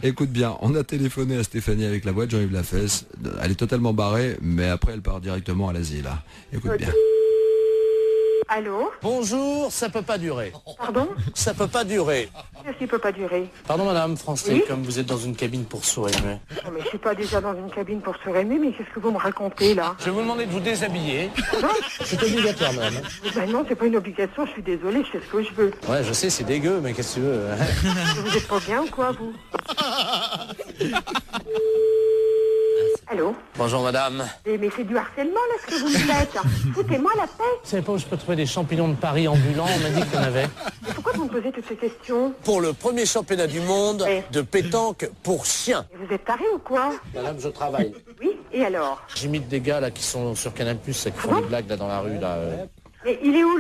Écoute bien, on a téléphoné à Stéphanie avec la voix de Jean-Yves Lafesse. Elle est totalement barrée, mais après elle part directement à l'asile. Écoute bien. Allô? Bonjour, ça peut pas durer. Pardon? Ça peut pas durer. Qu'est-ce qui peut pas durer? Pardon madame, Français, Oui comme vous êtes dans une cabine pour sourire. Non, mais je suis pas déjà dans une cabine pour se rémer, mais qu'est-ce que vous me racontez, là? Je vais vous demander de vous déshabiller. Non, C'est obligatoire madame. ben non, c'est pas une obligation, je suis désolée, je fais ce que je veux. Ouais, je sais, c'est dégueu, mais qu'est-ce que tu veux? Vous êtes pas bien ou quoi, vous? Allô? Bonjour madame. Mais c'est du harcèlement, là, ce que vous me faites. Foutez-moi la paix. Vous savez pas où je peux trouver des champignons de Paris ambulants? On m'a dit qu'il y en avait. Mais pourquoi vous me posez toutes ces questions? Pour le premier championnat du monde Oui. de pétanque pour chiens. Et vous êtes taré ou quoi? Madame, je travaille. Oui, et alors? J'imite des gars là qui sont sur Canal+, qui font des blagues là dans la rue là. Mais il est où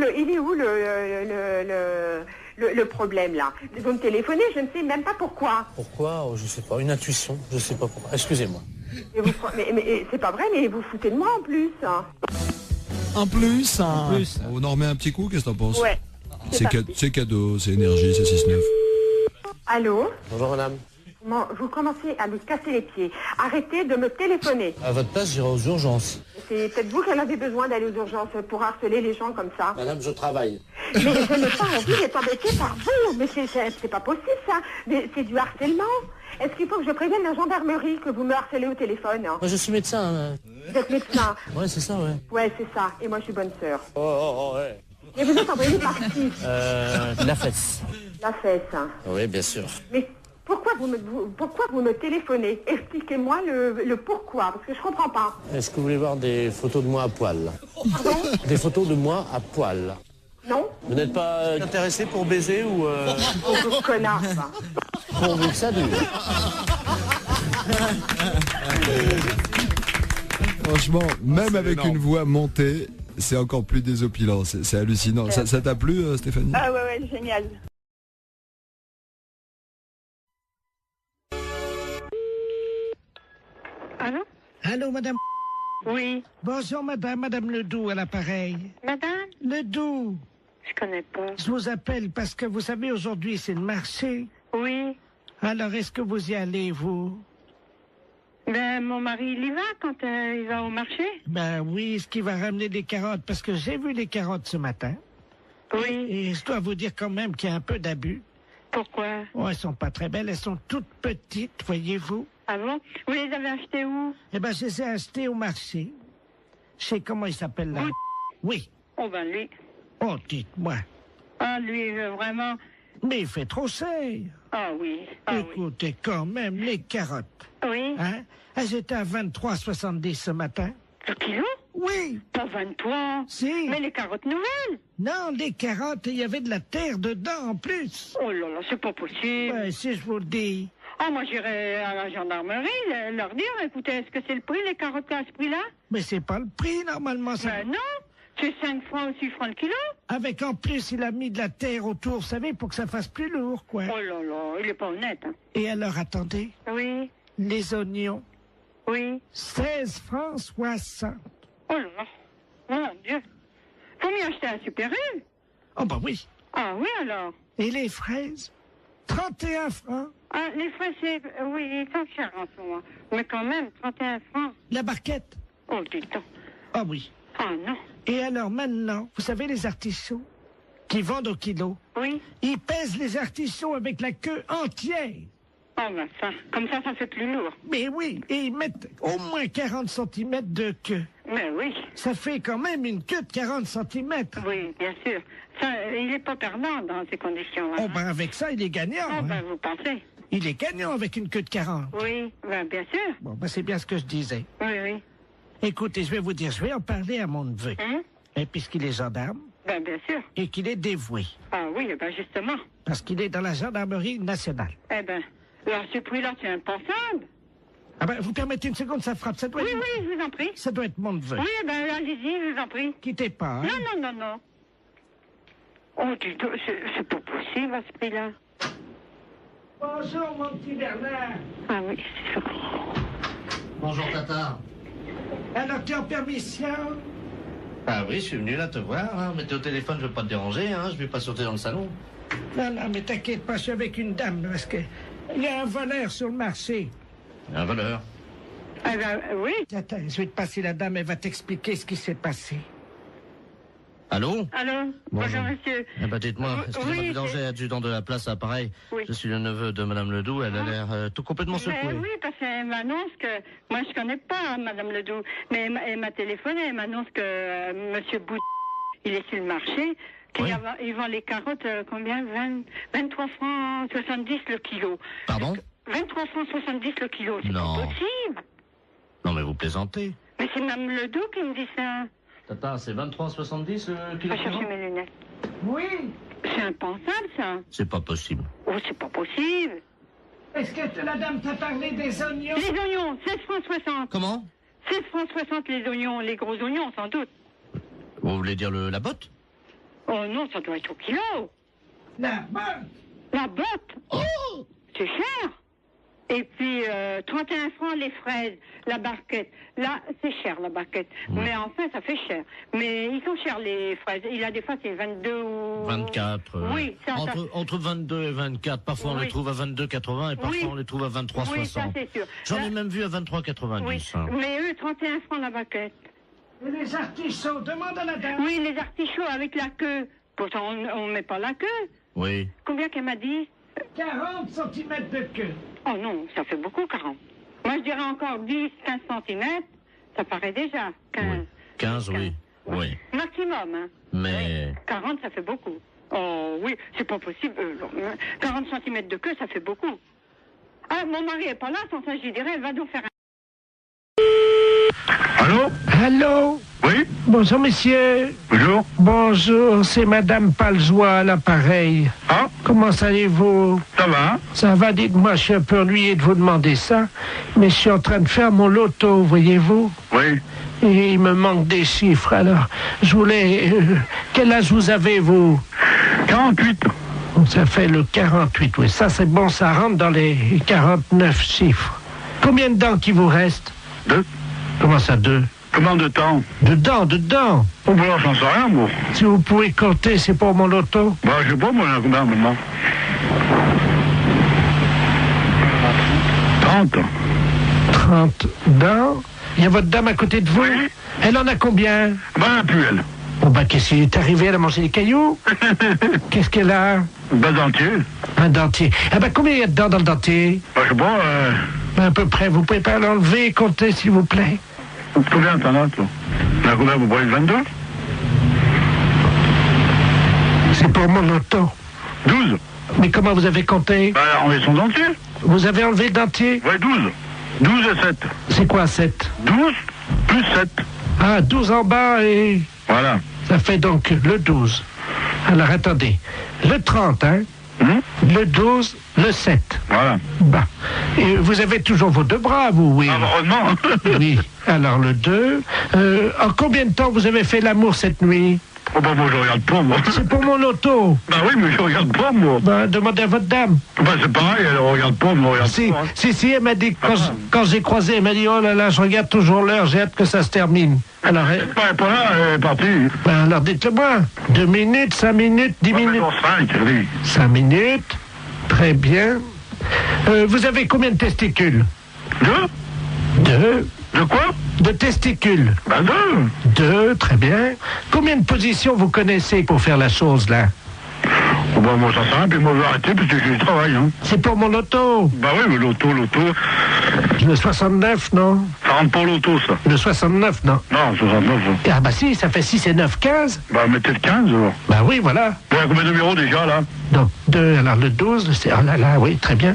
le problème, là? Vous me téléphonez, je ne sais même pas pourquoi. Pourquoi? Je sais pas, une intuition, je sais pas pourquoi. Excusez-moi. Mais c'est pas vrai, mais vous foutez de moi en plus. En plus, on en remet un petit coup, qu'est-ce que t'en penses? Ouais. C'est cadeau, c'est énergie, c'est 6-9. Allô? Bonjour madame. Vous commencez à me casser les pieds. Arrêtez de me téléphoner. À votre place, j'irai aux urgences. C'est peut-être vous qui en avez besoin d'aller aux urgences pour harceler les gens comme ça. Madame, je travaille. Mais je n'ai pas envie d'être embêtée par vous. Mais c'est pas possible, ça. Mais c'est du harcèlement. Est-ce qu'il faut que je prévienne la gendarmerie que vous me harcelez au téléphone? Moi, je suis médecin. Vous êtes médecin? Ouais, c'est ça, ouais. Ouais, c'est ça. Et moi, je suis bonne sœur. Ouais. Et vous êtes envoyé par qui? La fesse. La fesse. Oui, bien sûr. Mais pourquoi vous me téléphonez? Expliquez-moi le pourquoi, parce que je comprends pas. Est-ce que vous voulez voir des photos de moi à poil? Pardon? Des photos de moi à poil. Non? Vous n'êtes pas intéressé pour baiser ou Oh, connard, ça. pourvu que ça dure? Franchement, même avec une voix montée, c'est encore plus désopilant, c'est hallucinant. Ça t'a plu, Stéphanie? Ah ouais, génial. Allô? Allô, madame. Oui. Bonjour, madame Ledoux à l'appareil. Madame? Ledoux, Je connais pas. je vous appelle parce que vous savez, aujourd'hui, c'est le marché. Oui. Alors, est-ce que vous y allez, vous? Ben, mon mari, il y va quand il va au marché? Ben oui, est-ce qu'il va ramener des carottes? Parce que j'ai vu les carottes ce matin. Oui. Et je dois vous dire quand même qu'il y a un peu d'abus. Pourquoi? Oh, elles sont pas très belles, elles sont toutes petites, voyez-vous. Ah bon? Vous les avez achetées où? Eh ben, je les ai achetées au marché. Je sais comment il s'appelle là. Oui. Oh ben lui. Oh, dites-moi. Ah lui, vraiment. Mais il fait trop cher. Ah oui. Ah Écoutez, quand même, les carottes. oui. Oui. Hein? Elles étaient à 23,70 ce matin. Le kilo? Oui. Pas 23. Si. Mais les carottes nouvelles? Non, les carottes, il y avait de la terre dedans en plus. Oh là là, c'est pas possible. Ouais, si je vous le dis. Ah, moi j'irai à la gendarmerie leur dire, écoutez, est-ce que c'est le prix, les carottes à ce prix-là? Mais c'est pas le prix, normalement. Ça... Ben non, c'est 5 francs ou 6 francs le kilo. Avec en plus, il a mis de la terre autour, vous savez, pour que ça fasse plus lourd, quoi. Oh là là, il est pas honnête. Hein. Et alors, attendez, Oui, les oignons, oui. 16 francs 60. Oh là là, mon Dieu. Faut m'y acheter un Super U. Oh bah oui. Ah oui alors. Et les fraises, 31 francs. Ah, les frais, c'est... Oui, ils sont chers en ce moment. Mais quand même, 31 francs. La barquette. Oh, dis donc. Ah oui. Ah non. Et alors maintenant, vous savez les artichauts qui vendent au kilo, Oui. ils pèsent les artichauts avec la queue entière. Oh ben ça, comme ça fait plus lourd. Mais oui, et ils mettent au moins 40 cm de queue. Mais oui, Ça fait quand même une queue de 40 cm. oui, bien sûr. Ça, il n'est pas perdant dans ces conditions. Oh ben avec ça, il est gagnant. Oh hein. ben vous pensez? Il est gagnant avec une queue de 40. Oui, ben bien sûr. Bon, ben c'est bien ce que je disais. Oui, oui. Écoutez, je vais vous dire, je vais en parler à mon neveu. Hein? Et puisqu'il est gendarme Ben bien sûr. et qu'il est dévoué. Ah oui, ben justement. Parce qu'il est dans la gendarmerie nationale. Eh ben, alors ce prix-là, c'est impensable. Ah ben, vous permettez une seconde, ça frappe. Ça doit Oui, être, oui, je vous en prie. ça doit être mon neveu. Oui, eh ben allez-y, je vous en prie. Quittez pas, hein. Non, non, non, non. Oh, dis donc, c'est pas possible à ce prix-là. Bonjour, mon petit Bernard. Ah oui, c'est sûr. Bonjour Tata. Alors, tu es en permission? Ah oui, je suis venu là te voir, hein. Mais t'es au téléphone, je veux pas te déranger, hein. Je vais pas sauter dans le salon. Non, non, mais t'inquiète pas, je suis avec une dame, parce que Il y a un voleur sur le marché. Un voleur. Eh ben, oui. Attends, je vais te passer la dame, elle va t'expliquer ce qui s'est passé. Allô? Allô? Bonjour, monsieur. Eh ben, dites-moi, excusez-moi Oui, du danger, adjudant de la place à Pareil. Oui. Je suis le neveu de Madame Ledoux, elle a l'air tout complètement secouée. Mais oui, parce qu'elle m'annonce que... Moi, je connais pas Madame Ledoux, mais elle m'a téléphoné, elle m'annonce que Monsieur Bout, il est sur le marché, qu'il Oui. il vend les carottes, combien? 23 francs 70 le kilo. Pardon? 23 francs 70 le kilo, c'est Non. pas possible. Non mais vous plaisantez. Mais c'est Mme Ledoux qui me dit ça. Tata, c'est 23,70 le Je kilo vais chercher mes lunettes. Oui. C'est impensable, ça. C'est pas possible. Oh, c'est pas possible. Est-ce que la dame t'a parlé des oignons? Les oignons, 16 francs 60. Comment? 16 francs 60 les oignons, les gros oignons, sans doute. Vous voulez dire la botte? Oh non, ça doit être au kilo. La bonne. La botte. Oh, c'est cher. Et puis, 31 francs les fraises, la barquette. Là, c'est cher, la barquette. Mais enfin, ça fait cher. Mais ils sont chers, les fraises. Il a des fois, c'est 22 ou... 24. Oui, ça... Entre 22 et 24. Parfois on Oui. les trouve à 22,80 et parfois Oui. on les trouve à 23,60. Oui, ça, c'est sûr. J'en Là- ai même vu à 23,90. Oui, hein. mais eux, 31 francs la barquette. Et les artichauts, demande à la dame. Oui, les artichauts avec la queue. Pourtant, on ne met pas la queue. Oui. Combien qu'elle m'a dit? 40 cm de queue. Oh non, ça fait beaucoup, 40. Moi, je dirais encore 10, 15 centimètres. Ça paraît déjà. 15. Oui. 15, oui. Oui. Maximum, hein. Mais... 40, ça fait beaucoup. Oh oui, c'est pas possible. 40 centimètres de queue, ça fait beaucoup. Ah, mon mari est pas là, sans ça, je dirais, elle va nous faire un... Allô? Allô? Oui? Bonjour, monsieur. Bonjour? Bonjour, c'est Madame Palzois à l'appareil. Ah, Comment allez-vous? ça va? Ça va, dites-moi, je suis un peu ennuyé de vous demander ça, mais je suis en train de faire mon loto, voyez-vous? Oui. Et il me manque des chiffres, alors je voulais... quel âge vous avez, vous? 48. Ça fait le 48, oui. Ça, c'est bon, ça rentre dans les 49 chiffres. Combien de dents qui vous reste? 2. Comment ça, 2? Combien de temps? Dedans. Oh, bah, j'en sais rien, moi. Si vous pouvez compter, c'est pour mon loto. Bah, je sais pas, moi, combien maintenant? 30. 30 dents. Il y a votre dame à côté de vous? Oui. Elle en a combien? Bah, plus elle. Bon, bah, qu'est-ce qui est arrivé? Elle a mangé des cailloux? Qu'est-ce qu'elle a? Bah, dentier. Un dentier. Ah bah, combien il y a de dents dans le dentier? Bah, je sais pas, À peu près. Vous pouvez pas l'enlever et compter, s'il vous plaît? combien t'en as, toi? T'en as combien, vous prenez 22? C'est pour mon loto. 12. Mais comment vous avez compté? Bah, enlever son dentier. Vous avez enlevé le dentier? Ouais, 12. 12 et 7. C'est quoi, 7? 12 plus 7. Ah, 12 en bas et... Voilà. Ça fait donc le 12. Alors, attendez. Le 30, hein? Le 12, le 7. Voilà. Bah. Et vous avez toujours vos deux bras, vous, oui? Ah, bah, heureusement. Oui. Alors, le 2. En combien de temps vous avez fait l'amour cette nuit? Oh, bah, moi, je regarde pas, moi. C'est pour mon loto. Bah oui, mais je regarde pas, moi. Bah, demandez à votre dame. Bah, c'est pareil, elle regarde pas, moi, regarde Si, pas. Hein. si, elle m'a dit, quand j'ai croisé, elle m'a dit, oh là là, je regarde toujours l'heure, j'ai hâte que ça se termine. Alors, Elle est pas là, elle est partie. ben, alors dites-le-moi. 2 minutes, 5 minutes, 10 minutes. 5, oui. 5 minutes. Très bien. Vous avez combien de testicules? 2. De quoi? De testicules. Bah 2. 2, très bien. Combien de positions vous connaissez pour faire la chose, là? Oh, bah moi, ça sert à rien, puis moi, je vais arrêter, parce que j'ai du travail, hein. C'est pour mon loto. Bah oui, mais l'auto. Le 69, non? Ça rentre pas l'auto, ça. Le 69, non? Non, 69, hein. Ah bah si, ça fait 6 et 9, 15. Bah, mettez le 15, alors. Bah oui, voilà. Bon, il y a combien de numéros, déjà, là? Donc 2, alors le 12, c'est... Oh là là, oui, très bien.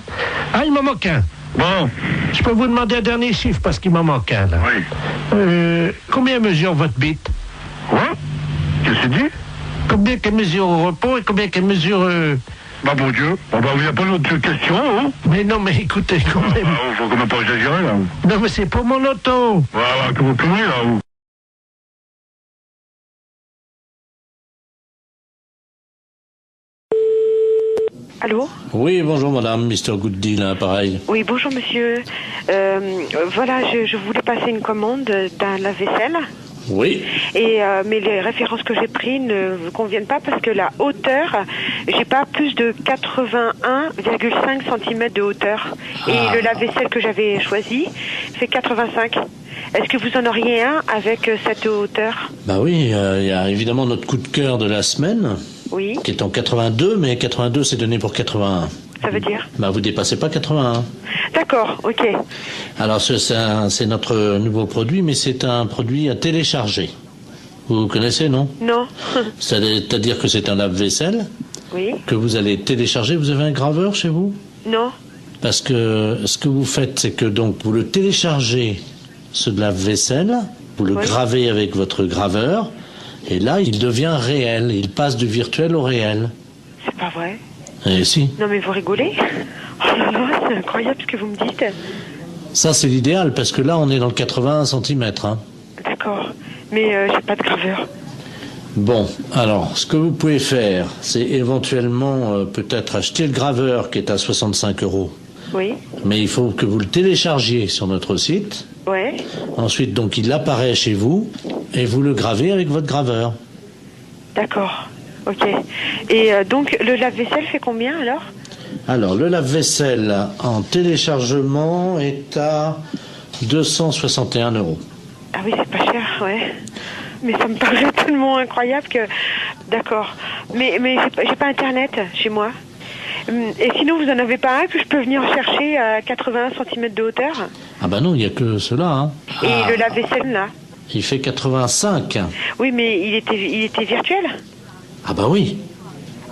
Ah, il m'en manque un. Bon, Je peux vous demander un dernier chiffre parce qu'il m'en manque un, là. oui. Combien mesure votre bite? Quoi? Qu'est-ce que tu dis? Combien qu'elle mesure au repos et combien qu'elle mesure... Bah, bon Dieu. Bon, bah, il n'y a pas d'autres questions, hein? Mais non, mais écoutez, quand Bah, même... faut quand même pas exagérer, là. Non, mais c'est pour mon auto. Voilà, que vous pouvez, là, vous. Allô? Oui, bonjour madame, Mr. Gooddy, là, pareil. Oui, bonjour monsieur. Voilà, je voulais passer une commande d'un lave-vaisselle. Oui. Mais les références que j'ai prises ne vous conviennent pas parce que la hauteur, j'ai pas plus de 81,5 cm de hauteur. Et le lave-vaisselle que j'avais choisi fait 85. Est-ce que vous en auriez un avec cette hauteur? Bah oui, il y a évidemment notre coup de cœur de la semaine. Oui. Qui est en 82, mais 82 c'est donné pour 81. Ça veut dire? Bah vous dépassez pas 81. D'accord, ok. Alors c'est notre nouveau produit, mais c'est un produit à télécharger. Vous connaissez, non? Non. C'est-à-dire que c'est un lave-vaisselle. Oui. Que vous allez télécharger. Vous avez un graveur chez vous? Non. Parce que ce que vous faites, c'est que donc vous le téléchargez, ce lave-vaisselle, vous le gravez avec votre graveur, et là il devient réel. Il passe du virtuel au réel. C'est pas vrai? Eh si. Non mais vous rigolez? Oh là là, c'est incroyable ce que vous me dites. Ça c'est l'idéal, parce que là on est dans le 81 cm. Hein. D'accord. Mais j'ai pas de graveur. Bon, alors, ce que vous pouvez faire, c'est éventuellement peut-être acheter le graveur qui est à 65 €. Oui. Mais il faut que vous le téléchargiez sur notre site. Ouais. Ensuite, donc, il apparaît chez vous et vous le gravez avec votre graveur. D'accord. Ok. Et donc, le lave-vaisselle fait combien alors? Alors, le lave-vaisselle en téléchargement est à 261 €. Ah oui, c'est pas cher, ouais. Mais ça me paraît tellement incroyable que... D'accord. Mais j'ai pas Internet chez moi. Et sinon, vous en avez pas un que je peux venir chercher à 81 cm de hauteur? Ah bah non, il n'y a que cela. Hein. Et le lave-vaisselle, là? Il fait 85. Oui, mais il était virtuel? Ah bah oui.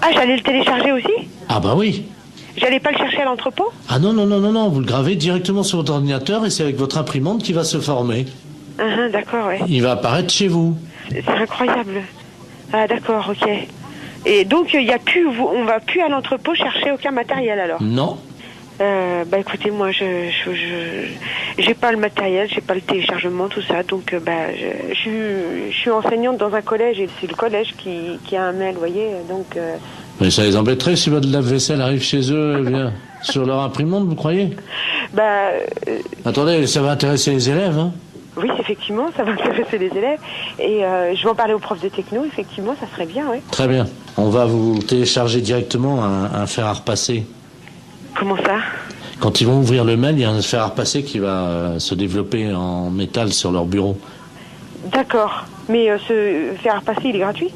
Ah, j'allais le télécharger aussi? Ah bah oui. J'allais pas le chercher à l'entrepôt? Ah non, vous le gravez directement sur votre ordinateur et c'est avec votre imprimante qui va se former. D'accord, ouais. Il va apparaître chez vous. C'est incroyable. Ah d'accord, ok. Et donc on va plus à l'entrepôt chercher aucun matériel alors? Non. Bah écoutez, moi j'ai pas le matériel, j'ai pas le téléchargement, tout ça, donc je suis enseignante dans un collège et c'est le collège qui a un mail, vous voyez, donc. Mais ça les embêterait si votre lave-vaisselle arrive chez eux, eh bien, sur leur imprimante, vous croyez? Attendez, ça va intéresser les élèves, hein? Oui, effectivement, ça va intéresser les élèves. Et je vais en parler aux profs de techno, effectivement, ça serait bien, oui. Très bien. On va vous télécharger directement un fer à repasser. Comment ça? Quand ils vont ouvrir le mail, il y a un fer à repasser qui va se développer en métal sur leur bureau. D'accord. Mais ce fer à repasser, il est gratuit?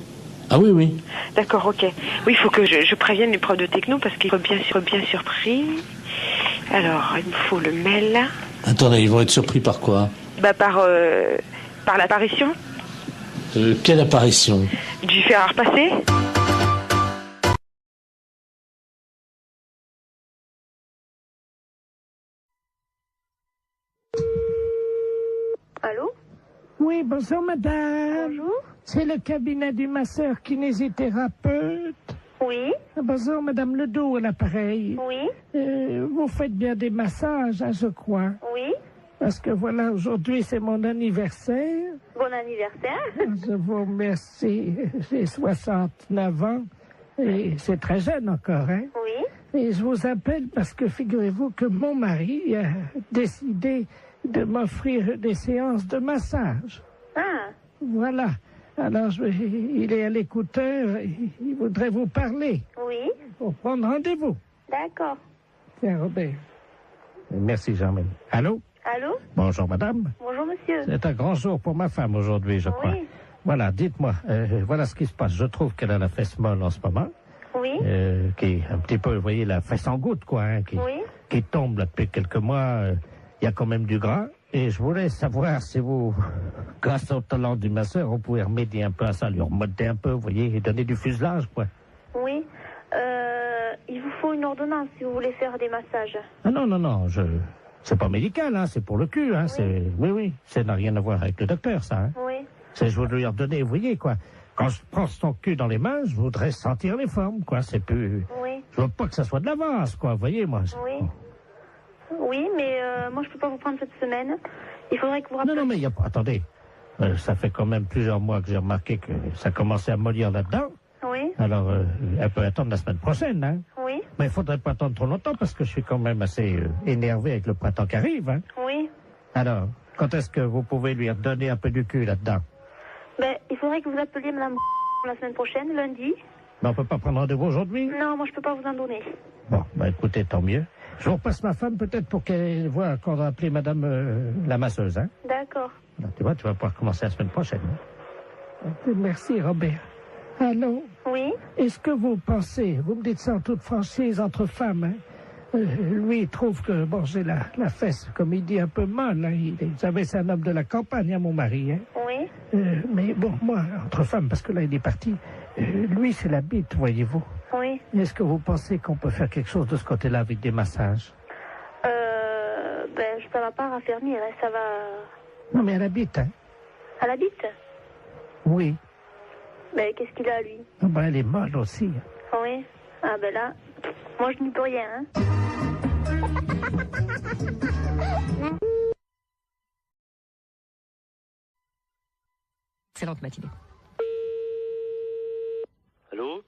Ah oui, oui. D'accord, ok. Oui, il faut que je prévienne les profs de techno parce qu'ils sont bien surpris. Alors, il me faut le mail. Attendez, ils vont être surpris par quoi? Par l'apparition. Quelle apparition? Du fer à repasser. Allô? Oui, bonjour madame. Bonjour. C'est le cabinet du masseur kinésithérapeute. Oui. Bonjour madame Ledoux à l'appareil. Oui. Vous faites bien des massages, hein, je crois. Oui. Parce que voilà, aujourd'hui c'est mon anniversaire. Bon anniversaire. Je vous remercie. J'ai 69 ans et c'est très jeune encore, hein? Oui. Et je vous appelle parce que figurez-vous que mon mari a décidé de m'offrir des séances de massage. Ah. Voilà. Alors, il est à l'écouteur, il voudrait vous parler. Oui. Pour prendre rendez-vous. D'accord. Tiens, Robert. Merci, Jean-Marie. Allô? Allô? Bonjour, madame. Bonjour, monsieur. C'est un grand jour pour ma femme aujourd'hui, je crois. Oui. Voilà, dites-moi, voilà ce qui se passe. Je trouve qu'elle a la fesse molle en ce moment. Oui. Qui est un petit peu, vous voyez, la fesse en goutte, quoi, hein, qui tombe là depuis quelques mois. Il y a quand même du gras. Et je voulais savoir si vous, grâce au talent du masseur, vous pouvez remédier un peu à ça, lui remonter un peu, vous voyez, et donner du fuselage, quoi. Oui. Il vous faut une ordonnance si vous voulez faire des massages. Ah non, c'est pas médical, hein, c'est pour le cul, hein, Oui. oui, ça n'a rien à voir avec le docteur, ça, hein. Oui. Je voudrais lui redonner, vous voyez, quoi. Quand je prends son cul dans les mains, je voudrais sentir les formes, quoi, c'est plus... Oui. Je veux pas que ça soit de l'avance, quoi, vous voyez, moi. Oui. Oui, mais moi je peux pas vous prendre cette semaine. Il faudrait que vous rappeliez... Non, mais il y a pas... Attendez, ça fait quand même plusieurs mois que j'ai remarqué que ça commençait à mollir là-dedans. Oui. Alors, elle peut attendre la semaine prochaine, hein. Oui. Mais il faudrait pas attendre trop longtemps parce que je suis quand même assez énervé avec le printemps qui arrive, hein. Oui. Alors, quand est-ce que vous pouvez lui redonner un peu du cul là-dedans? faudrait que vous appeliez Madame la semaine prochaine, lundi. Ben, on peut pas prendre rendez-vous aujourd'hui? Non, moi je peux pas vous en donner. Bon, ben écoutez, tant mieux. Je vous repasse ma femme peut-être pour qu'elle voit qu'on va appeler Madame la masseuse, hein? D'accord. Ben, tu vois, tu vas pouvoir commencer la semaine prochaine. Hein? Merci, Robert. Allô? Oui? Est-ce que vous pensez, vous me dites ça en toute franchise entre femmes, hein? Lui, il trouve que, bon, j'ai la fesse, comme il dit, un peu molle. Hein? Vous savez, c'est un homme de la campagne, hein, mon mari. Hein? Oui? Mais bon, moi, entre femmes, parce que là, il est parti, lui, c'est la bite, voyez-vous. Oui. Est-ce que vous pensez qu'on peut faire quelque chose de ce côté-là avec des massages? Ben, ça va pas raffermir, hein, ça va... Non, mais elle habite, hein? À la bite? Oui. Ben, qu'est-ce qu'il a, lui? Ah ben, elle est molle aussi. Oui. Ah ben là, moi je n'y peux rien, hein. Excellente matinée. Allô?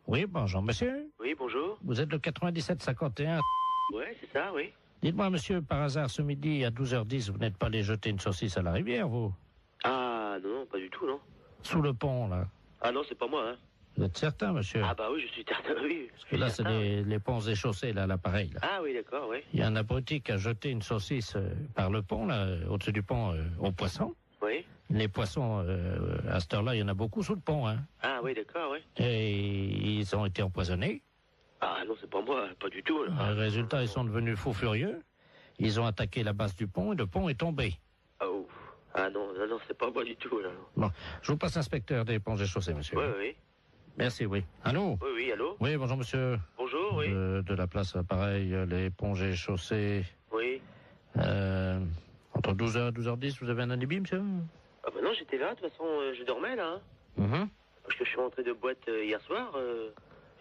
Oui, bonjour, monsieur. Oui, bonjour. Vous êtes le 9751. Ouais, c'est ça, oui. Dites-moi, monsieur, par hasard, ce midi, à 12h10, vous n'êtes pas allé jeter une saucisse à la rivière, vous? Ah, non, pas du tout, non. Sous le pont, là. Ah non, c'est pas moi, hein. Vous êtes certain, monsieur? Ah bah oui, je suis certain, oui. Parce que là, c'est les ponts et chaussées, là, l'appareil, là. Ah oui, d'accord, oui. Il y a un abruti qui a jeté une saucisse par le pont, là, au-dessus du pont, aux poissons. Oui. Les poissons, à cette heure-là, il y en a beaucoup sous le pont, hein. Ah oui, d'accord, oui. Et ils ont été empoisonnés. Ah non, c'est pas moi, pas du tout. Là. Résultat, ils sont devenus fous furieux. Ils ont attaqué la base du pont et le pont est tombé. Oh. Ah non, non, non, c'est pas moi du tout, là. Bon, je vous passe l'inspecteur des ponts et chaussées, monsieur. Oui, oui. Merci, oui. Allô? Oui, oui, allô? Oui, bonjour, monsieur. Bonjour, oui. De la place, pareil, les ponts et chaussées. Oui. Entre 12h et 12h10, vous avez un alibi, monsieur? Ah bah non, j'étais là, de toute façon, je dormais, là. Mhm. Parce que je suis rentré de boîte hier soir.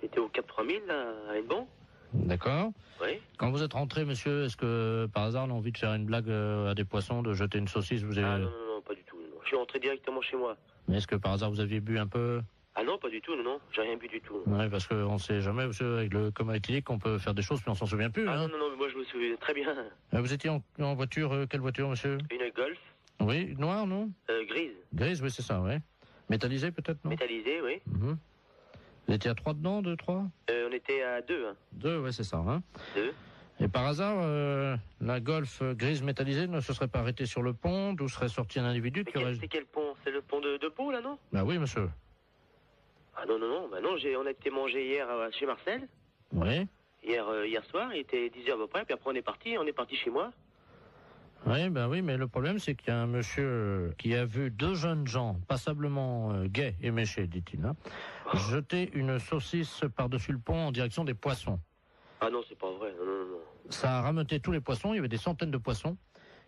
J'étais au Cap 3000, là, à Hennebon. D'accord. Oui. Quand vous êtes rentré, monsieur, est-ce que, par hasard, on a envie de faire une blague à des poissons, de jeter une saucisse, vous avez... Ah non, non, non, pas du tout. Non. Je suis rentré directement chez moi. Mais est-ce que, par hasard, vous aviez bu un peu? Ah non, pas du tout, non, non. J'ai rien bu du tout. Oui, parce qu'on ne sait jamais, monsieur, avec le coma éthylique, on peut faire des choses, puis on s'en souvient plus. Ah hein. non, non, non, mais moi je me souviens très bien. Vous étiez en voiture, quelle voiture, monsieur? Une Golf. Oui, noire, non? Grise. Grise, oui, c'est ça, oui. Métallisée, peut-être, non? Métallisée, oui. Mhm. Vous étiez à 3 dedans, 2, 3? On était à 2, hein. 2, oui, c'est ça, hein. 2. Et par hasard, la Golf grise métallisée ne se serait pas arrêtée sur le pont, d'où serait sorti un individu qui aurait... C'est quel pont? C'est le pont de Pau, là, non? Bah oui, monsieur. Ah non, non, non, bah non, on a été manger hier chez Marcel. Oui. Hier soir, il était 10h à peu près, puis après on est parti chez moi. Oui, ben oui, mais le problème, c'est qu'il y a un monsieur qui a vu 2 jeunes gens, passablement gais et méchés, dit-il, hein, jeter une saucisse par-dessus le pont en direction des poissons. Ah non, c'est pas vrai, non, non, non. Ça a rameuté tous les poissons, il y avait des centaines de poissons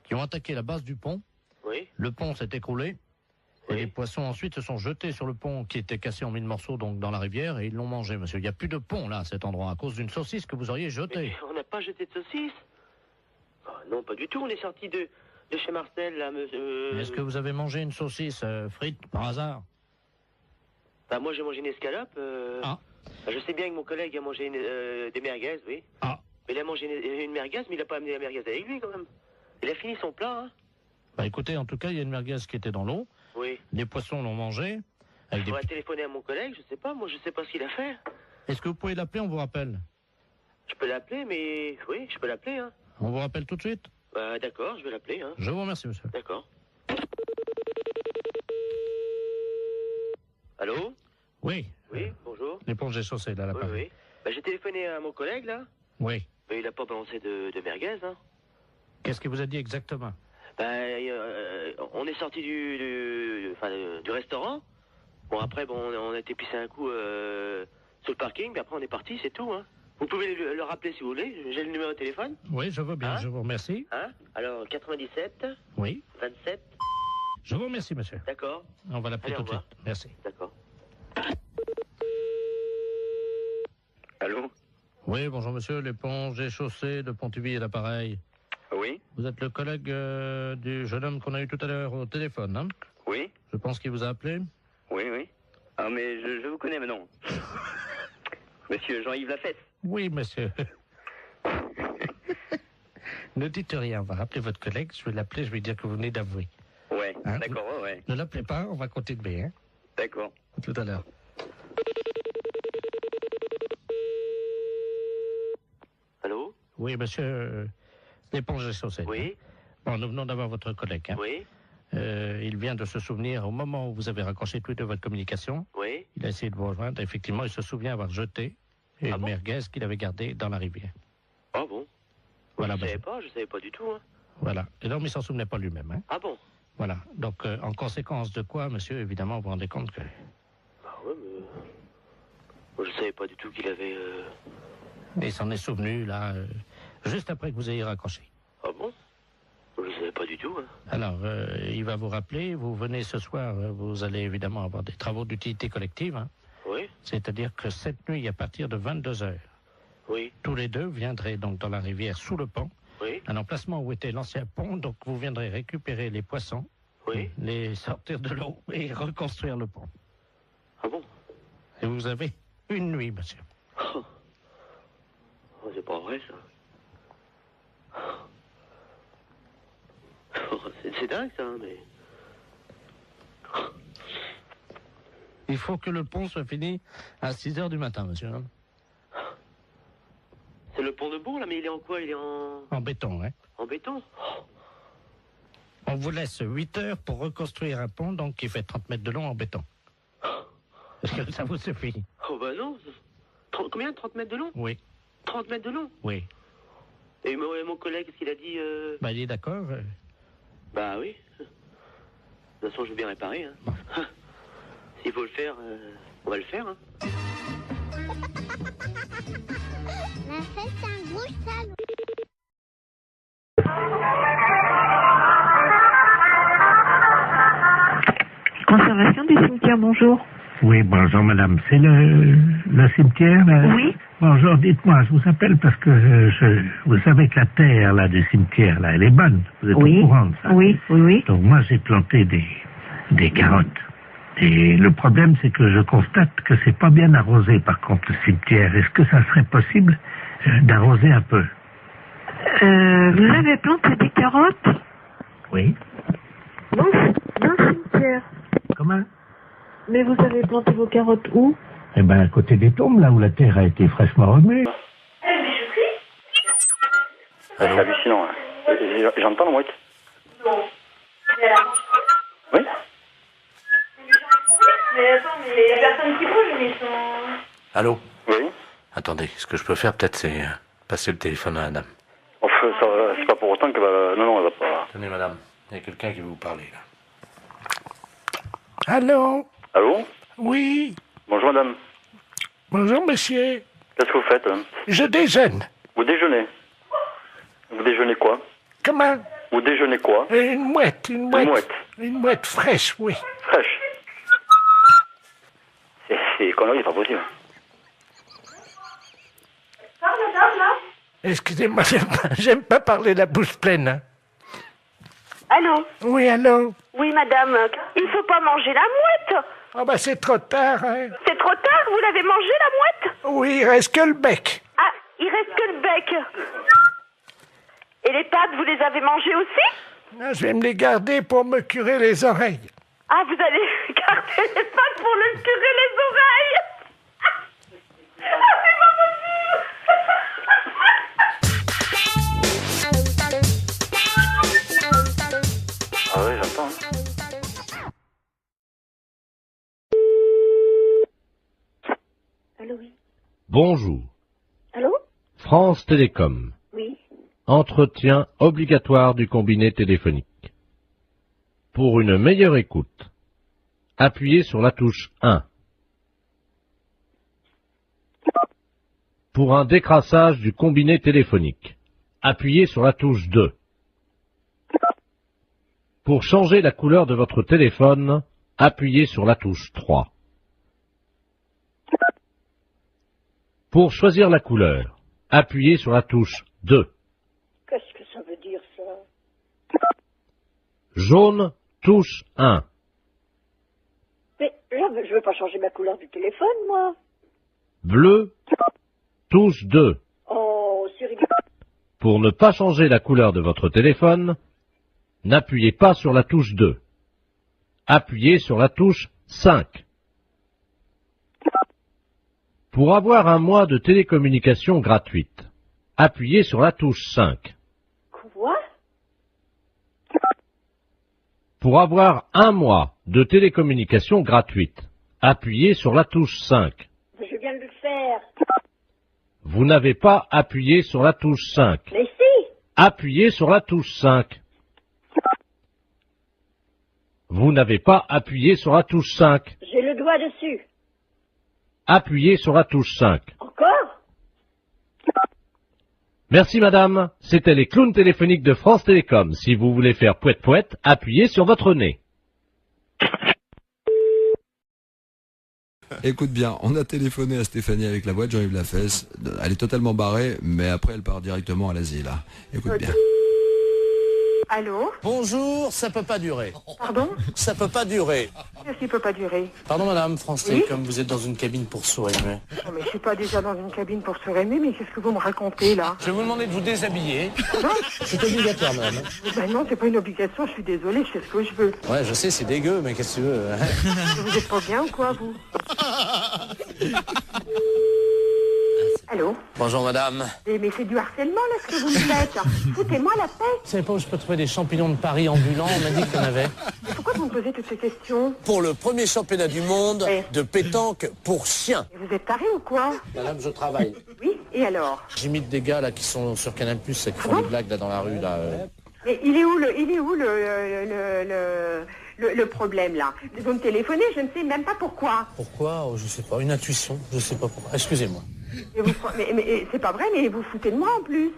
qui ont attaqué la base du pont. Oui. Le pont s'est écroulé. Et les poissons ensuite se sont jetés sur le pont qui était cassé en 1000 morceaux donc dans la rivière et ils l'ont mangé, monsieur. Il n'y a plus de pont là à cet endroit à cause d'une saucisse que vous auriez jetée. Mais on n'a pas jeté de saucisse. Oh, non, pas du tout. On est sorti de chez Marcel là, monsieur. Est-ce que vous avez mangé une saucisse frite par hasard? Bah moi j'ai mangé une escalope. Ah. Bah, je sais bien que mon collègue a mangé des merguez, oui. Ah. Mais il a mangé une merguez, mais il n'a pas amené la merguez avec lui quand même. Il a fini son plat, hein. Bah écoutez, en tout cas, il y a une merguez qui était dans l'eau. Oui. Les poissons l'ont mangé. Il faudrait téléphoner à mon collègue, je sais pas, moi je sais pas ce qu'il a fait. Est-ce que vous pouvez l'appeler, on vous rappelle? Je peux l'appeler, mais... Oui, je peux l'appeler, hein. On vous rappelle tout de suite? Bah d'accord, je vais l'appeler, hein. Je vous remercie, monsieur. D'accord. Allô? Oui. Oui, bonjour. L'éponge est chaussée, là, Oui, l'appareil. oui. Bah j'ai téléphoné à mon collègue, là. Oui. Mais il a pas balancé de merguez, hein. Qu'est-ce qu'il vous a dit exactement? On est sorti du restaurant. Bon, après, on a été pisser un coup sur le parking, mais après on est parti, c'est tout, hein. Vous pouvez le rappeler si vous voulez, j'ai le numéro de téléphone. Oui, je veux bien, je vous remercie. Hein? Alors, 97. Oui. 27. Je vous remercie, monsieur. D'accord. On va l'appeler tout de suite. Merci. D'accord. Allô? Oui, bonjour monsieur, l'éponge est chaussée de Pontivy et l'appareil. Oui? Vous êtes le collègue du jeune homme qu'on a eu tout à l'heure au téléphone, hein? Oui? Je pense qu'il vous a appelé. Oui, oui. Ah, mais je vous connais maintenant. Monsieur Jean-Yves Lafesse. Oui, monsieur. Ne dites rien, on va rappeler votre collègue, je vais l'appeler, je vais dire que vous venez d'avouer. Ouais, Hein? d'accord, ouais. Ne l'appelez pas, on va continuer, hein? D'accord. À tout à l'heure. Allô? Oui, monsieur l'éponge des chaussettes. Oui. Bon, nous venons d'avoir votre collègue. Hein. Oui. Il vient de se souvenir, au moment où vous avez raccroché tous de votre communication, Oui. il a essayé de vous rejoindre. Effectivement, il se souvient avoir jeté une bon merguez qu'il avait gardée dans la rivière. Ah bon? Voilà, Je savais pas du tout. Hein. Voilà. Et donc, il ne s'en souvenait pas lui-même. Hein. Ah bon? Voilà. Donc, en conséquence de quoi, monsieur, évidemment, vous vous rendez compte que... Bah ouais, mais... Moi, je savais pas du tout qu'il avait... Il s'en est souvenu, là, juste après que vous ayez raccroché. Ah bon? Je ne savais pas du tout. Hein. Alors, il va vous rappeler, vous venez ce soir, vous allez évidemment avoir des travaux d'utilité collective. Hein. Oui. C'est-à-dire que cette nuit, à partir de 22h, Oui. tous les deux viendraient donc dans la rivière sous le pont, Oui. un emplacement où était l'ancien pont, donc vous viendrez récupérer les poissons, Oui. les sortir de l'eau et reconstruire le pont. Ah bon? Et vous avez une nuit, monsieur. Oh, c'est pas vrai, ça. Oh, c'est dingue, ça, mais... Il faut que le pont soit fini à 6h du matin, monsieur. C'est le pont de Bourg, là, mais il est en quoi? Il est en... En béton, hein. En béton? On vous laisse 8 heures pour reconstruire un pont, donc qui fait 30 mètres de long en béton. Est-ce que ça vous suffit? Oh, bah non. Combien? 30 mètres de long? Oui. 30 mètres de long? Oui. Et mon collègue, qu'est-ce qu'il a dit? Bah, il est d'accord. Bah oui. De toute façon, je veux bien réparer. Hein. Bon. S'il faut le faire, on va le faire. Hein. Ma fête, c'est un gros salon. Conservation du cimetière, bonjour. Oui, bonjour madame. C'est le cimetière là? Oui. Bonjour, dites-moi, je vous appelle parce que vous savez que la terre là du cimetière là, elle est bonne. Vous êtes au courant de ça? Oui, oui, oui. Donc moi j'ai planté des carottes. Et le problème c'est que je constate que c'est pas bien arrosé par contre le cimetière. Est-ce que ça serait possible d'arroser un peu? Vous avez planté des carottes Oui. dans le cimetière. Comment? Mais vous avez planté vos carottes où? Eh ben à côté des tombes, là où la terre a été fraîchement remuée. C'est hallucinant. Hein. J'entends la mouette. Oui. Mais attends, mais il n'y a personne qui bouge, mais ils sont... Allô? Oui. Attendez, ce que je peux faire peut-être c'est passer le téléphone à la dame. Enfin, c'est pas pour autant que... Non, elle va pas... Tenez madame, il y a quelqu'un qui veut vous parler là. Allô? Allô? Oui? Bonjour madame. Bonjour monsieur. Qu'est-ce que vous faites? Hein? Je déjeune. Vous déjeunez? Vous déjeunez quoi? Comment? Vous déjeunez quoi? Une mouette. Une mouette? Une mouette fraîche, oui. Fraîche? C'est des conneries, c'est pas possible. Excusez-moi, j'aime pas parler la bouche pleine. Hein. Allô? Oui, allô? Oui, madame, il faut pas manger la mouette. Oh bah c'est trop tard, hein. C'est trop tard, vous l'avez mangée, la mouette? Oui, il reste que le bec. Ah, il reste que le bec. Et les pattes, vous les avez mangées aussi? Non, je vais me les garder pour me curer les oreilles. Ah, vous allez garder les pattes pour le curer les oreilles? Ah, c'est pas possible. Ah oui, j'entends. Allô, oui. Bonjour. Allô? France Télécom. Oui. Entretien obligatoire du combiné téléphonique. Pour une meilleure écoute, appuyez sur la touche 1. Pour un décrassage du combiné téléphonique, appuyez sur la touche 2. Pour changer la couleur de votre téléphone, appuyez sur la touche 3. Pour choisir la couleur, appuyez sur la touche 2. Qu'est-ce que ça veut dire, ça? Jaune, touche 1. Mais là, je veux pas changer ma couleur du téléphone, moi. Bleu, touche 2. Oh, c'est rigolo. Pour ne pas changer la couleur de votre téléphone, n'appuyez pas sur la touche 2. Appuyez sur la touche 5. Pour avoir un mois de télécommunication gratuite, appuyez sur la touche 5. Quoi? Pour avoir un mois de télécommunication gratuite, appuyez sur la touche 5. Je viens de le faire. Vous n'avez pas appuyé sur la touche 5. Mais si! Appuyez sur la touche 5. Vous n'avez pas appuyé sur la touche 5. J'ai le doigt dessus. Appuyez sur la touche 5. Encore? Merci madame. C'était les clowns téléphoniques de France Télécom. Si vous voulez faire pouet-pouet, appuyez sur votre nez. Écoute bien, on a téléphoné à Stéphanie avec la voix de Jean-Yves Lafesse. Elle est totalement barrée, mais après elle part directement à l'asile. Écoute bien. Allô? Bonjour, ça peut pas durer. Pardon? Ça peut pas durer. Qu'est-ce qui peut pas durer? Pardon madame, France Télécom, vous êtes dans une cabine pour sourire. Non, mais je suis pas déjà dans une cabine pour se réaimer, mais qu'est-ce que vous me racontez là? Je vais vous demander de vous déshabiller. Non? C'est obligatoire madame. Ben non, c'est pas une obligation, je suis désolée, je fais ce que je veux. Ouais, je sais, c'est dégueu, mais qu'est-ce que tu veux hein? Vous êtes pas bien ou quoi, vous? Allô? Bonjour madame. Mais c'est du harcèlement là ce que vous me faites. Foutez-moi la paix. Vous savez pas où je peux trouver des champignons de Paris ambulants? On m'a dit qu'il y en avait. Mais pourquoi vous me posez toutes ces questions? Pour le premier championnat du monde de pétanque pour chiens. Mais vous êtes taré ou quoi? Madame, je travaille. Oui, et alors? J'imite des gars là qui sont sur Canal+, qui font des blagues là dans la rue là. Mais il est où le problème là? Vous me téléphonez, je ne sais même pas pourquoi. Pourquoi? Oh, je sais pas, une intuition, je sais pas pourquoi. Excusez-moi. Mais c'est pas vrai, mais vous foutez de moi en plus.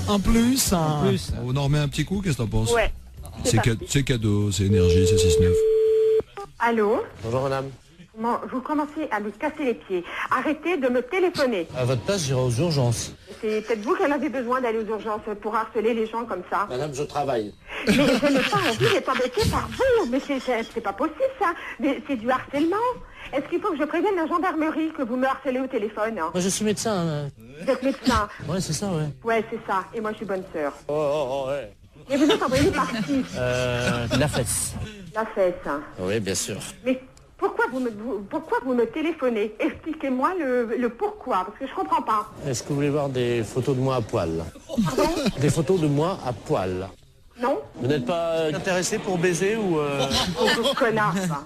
En plus, on en remet un petit coup, qu'est-ce que t'en penses? Ouais. C'est cadeau, c'est énergie, c'est 6-9. Allô? Bonjour madame. Vous commencez à me casser les pieds. Arrêtez de me téléphoner. À votre place, j'irai aux urgences. C'est peut-être vous qui en avez besoin d'aller aux urgences pour harceler les gens comme ça. Madame, je travaille. Mais je n'ai pas envie d'être embêtée par vous. Mais c'est pas possible ça. Mais c'est du harcèlement. Est-ce qu'il faut que je prévienne la gendarmerie que vous me harcelez au téléphone? Moi, je suis médecin. Vous êtes médecin? Ouais, c'est ça, ouais. Ouais, c'est ça. Et moi, je suis bonne sœur. Oh, ouais. Et vous êtes envoyé par qui? La fesse. La fesse. Oui, bien sûr. Mais pourquoi vous me téléphonez? Expliquez-moi le pourquoi, parce que je comprends pas. Est-ce que vous voulez voir des photos de moi à poil? Pardon? Des photos de moi à poil. Non? Vous n'êtes pas intéressé pour baiser ou... Connard, ça.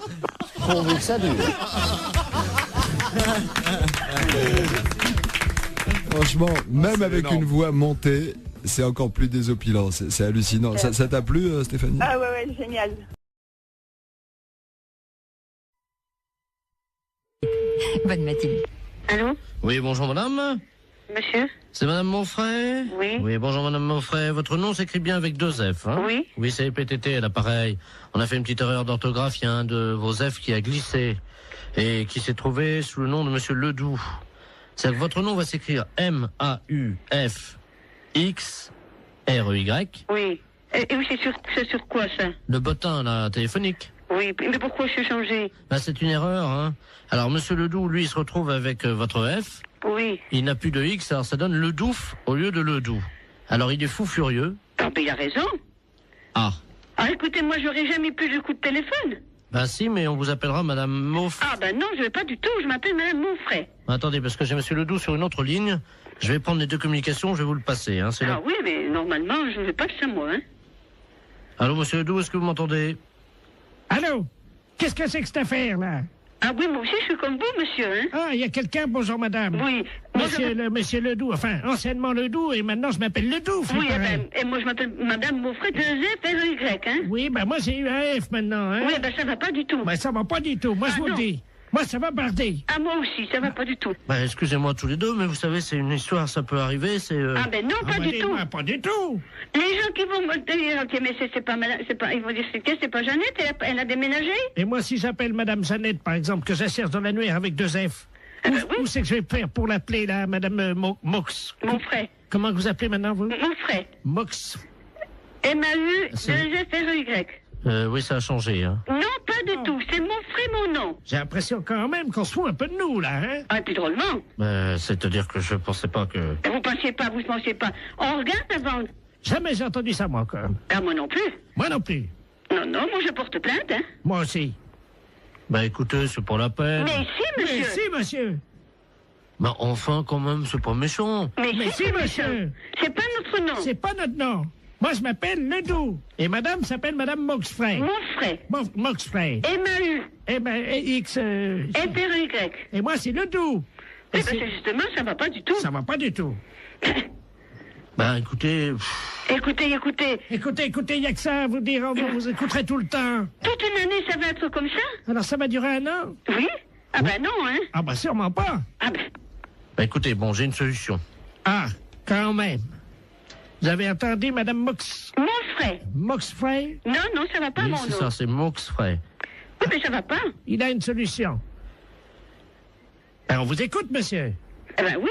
Pour vous que ça dure. Franchement, même avec une voix montée, c'est encore plus désopilant, c'est hallucinant. Ça t'a plu, Stéphanie? Ah ouais, génial. Bonne matinée. Allô? Oui, bonjour madame. Monsieur? C'est madame Monfray? Oui. Oui, bonjour madame Monfray. Votre nom s'écrit bien avec 2 F, hein? Oui. Oui, c'est PTT à l'appareil. On a fait une petite erreur d'orthographe. Il y a un de vos F qui a glissé et qui s'est trouvé sous le nom de monsieur Ledoux. C'est que votre nom va s'écrire M-A-U-F-X-R-E-Y. Oui. Et oui, c'est sur quoi ça? Le bottin, là, téléphonique. Oui, mais pourquoi je suis changé? Bah, c'est une erreur, hein. Alors, monsieur Ledoux, lui, il se retrouve avec votre F. Oui. Il n'a plus de X, alors ça donne Ledouf au lieu de Ledoux. Alors, il est fou furieux. Ah, mais il a raison. Ah. Ah, écoutez, moi, j'aurais jamais plus de coup de téléphone. Ben si, mais on vous appellera madame Monfray. Ah, ben non, je vais pas du tout, je m'appelle madame Monfray. Attendez, parce que j'ai monsieur Ledoux sur une autre ligne. Je vais prendre les 2 communications, je vais vous le passer, hein. Ah oui, mais normalement, je ne vais pas que ça, moi, hein. Allô, monsieur Ledoux, est-ce que vous m'entendez? Allô? Qu'est-ce que c'est que cette affaire, là? Ah oui, moi aussi, je suis comme vous, monsieur, hein. Ah, il y a quelqu'un, bonjour madame. Oui. Monsieur Ledoux, enfin, anciennement Ledoux, et maintenant je m'appelle Ledoux. Oui, et moi je m'appelle madame Monfray, 2 F, R-E-Y, hein. Oui, ben moi j'ai eu un F maintenant, hein. Oui, ben ça va pas du tout. Ben ça va pas du tout, moi je vous le dis. Moi ça va barder. Ah, moi aussi, ça va pas du tout. Ben excusez-moi tous les deux, mais vous savez, c'est une histoire, ça peut arriver, c'est... Ah ben non, pas du tout. Pas du tout. Les gens qui vont me dire, ok, mais c'est pas madame, ils vont dire, c'est pas Jeannette, elle a déménagé. Et moi si j'appelle madame Jeannette, par exemple, que je cherche dans l'annuaire avec 2 F, où c'est que je vais faire pour l'appeler, là, madame Mox? Monfray. Comment vous appelez maintenant, vous? Monfray. Mox. M-A-U-2-F-R-E-Y. Oui, ça a changé, hein. Non, pas du tout, c'est Monfray, mon nom. J'ai l'impression quand même qu'on se fout un peu de nous, là, hein. Ah, puis drôlement. C'est-à-dire que je pensais pas que... Vous pensiez pas. On regarde avant. Jamais j'ai entendu ça, moi, quand même. Ah, moi non plus. Moi non plus. Non, moi je porte plainte, hein. Moi aussi. Bah écoutez, c'est pas la peine. Mais si, monsieur. Mais si, monsieur. Bah enfin, quand même, c'est pas méchant. Mais si, monsieur. C'est pas notre nom. C'est pas notre nom. Moi, je m'appelle Ledoux. Et madame s'appelle madame Moxfray. Moxfray. Moxfray. M-A-U. X... F-R-Y. Et moi, c'est Ledoux. Eh ben, justement, ça va pas du tout. Ça va pas du tout. Bah écoutez... Écoutez, il y a que ça à vous dire, vous écouterez tout le temps. Toute une année, ça va être comme ça? Alors ça va durer 1 an? Oui? Ah ben non, hein? Ah ben sûrement pas. Ah ben... Bah écoutez, bon, j'ai une solution. Ah, quand même. Vous avez entendu, madame Moxfray. Moxfray? Non, ça va pas, Oui, mon c'est nom. ça, c'est Moxfray. Oui, mais ça va pas. Il a une solution. Alors, on vous écoute, monsieur. Eh ben oui.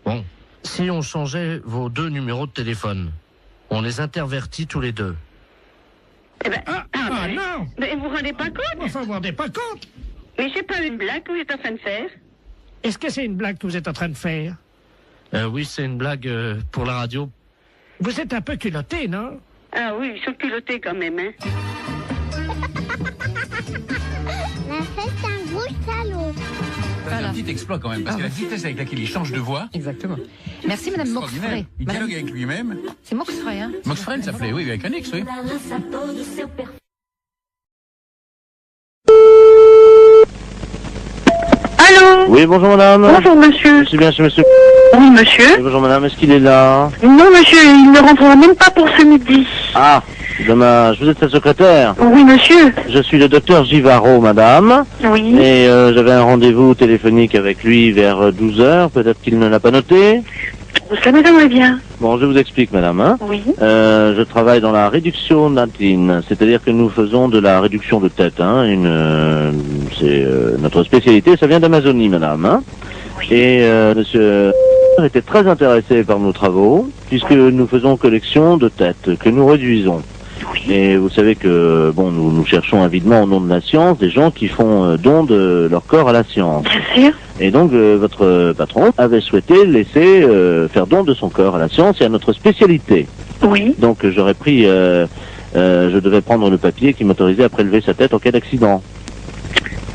Bon, si on changeait vos 2 numéros de téléphone, on les intervertit tous les 2. Eh ben... non. Mais vous vous rendez pas compte? Enfin, vous vous rendez pas compte? Mais c'est pas une blague que vous êtes en train de faire. Est-ce que c'est une blague que vous êtes en train de faire? Oui, c'est une blague pour la radio. Vous êtes un peu culotté, non? Ah oui, ils sont culottés quand même, hein. La fête, c'est un gros salaud. C'est un petit exploit quand même, parce que la vitesse avec laquelle il change de voix... Exactement. Merci, madame Moxfray. Il dialogue avec lui-même. C'est Moxfray, hein? Moxfray, ça s'appelait, oui, avec un X, oui. Allô? Oui, bonjour madame. Bonjour monsieur. Je suis bien chez monsieur. Oui monsieur. Oui, bonjour madame, est-ce qu'il est là? Non monsieur, il ne rentrera même pas pour ce midi. Ah, dommage. Vous êtes sa secrétaire? Oui monsieur. Je suis le docteur Givaro, madame. Oui. Et j'avais un rendez-vous téléphonique avec lui vers 12h. Peut-être qu'il ne l'a pas noté. Ça m'étonnerait bien. Bon, je vous explique, madame. Hein. Oui. Je travaille dans la réduction natine, c'est-à-dire que nous faisons de la réduction de tête. Hein. C'est notre spécialité, ça vient d'Amazonie, madame. Hein. Oui. Et monsieur était très intéressé par nos travaux, puisque nous faisons collection de têtes, que nous réduisons. Oui. Et vous savez que, bon, nous cherchons avidement au nom de la science des gens qui font don de leur corps à la science. Bien sûr. Et donc, votre patron avait souhaité laisser faire don de son corps à la science et à notre spécialité. Oui. Donc, j'aurais pris, je devais prendre le papier qui m'autorisait à prélever sa tête en cas d'accident.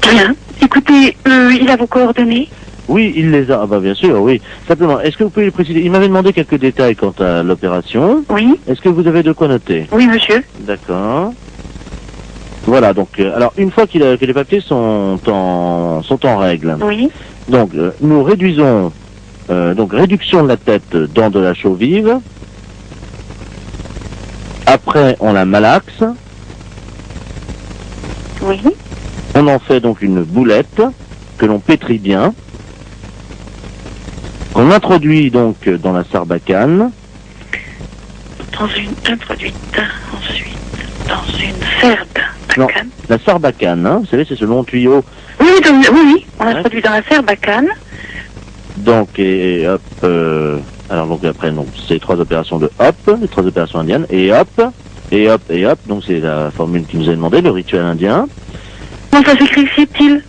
Bien. Écoutez, il a vos coordonnées? Oui, il les a. Ah bah bien sûr, oui. Simplement, est-ce que vous pouvez le préciser? Il m'avait demandé quelques détails quant à l'opération. Oui. Est-ce que vous avez de quoi noter? Oui, monsieur. D'accord. Voilà, donc, alors, une fois que les papiers sont en règle. Oui. Donc, nous réduisons, donc, réduction de la tête dans de la chaux vive. Après, on la malaxe. Oui. On en fait donc une boulette que l'on pétrit bien. Qu'on introduit donc dans la sarbacane. Introduite ensuite dans une sarbacane. Non, la sarbacane, hein, vous savez, c'est ce long tuyau. Oui, oui, on introduit dans la sarbacane. Donc, et hop, alors donc après, donc, c'est 3 opérations de hop, les 3 opérations indiennes, et hop, et hop, et hop, donc c'est la formule qui nous a demandé, le rituel indien. Comment ça s'écrit-il?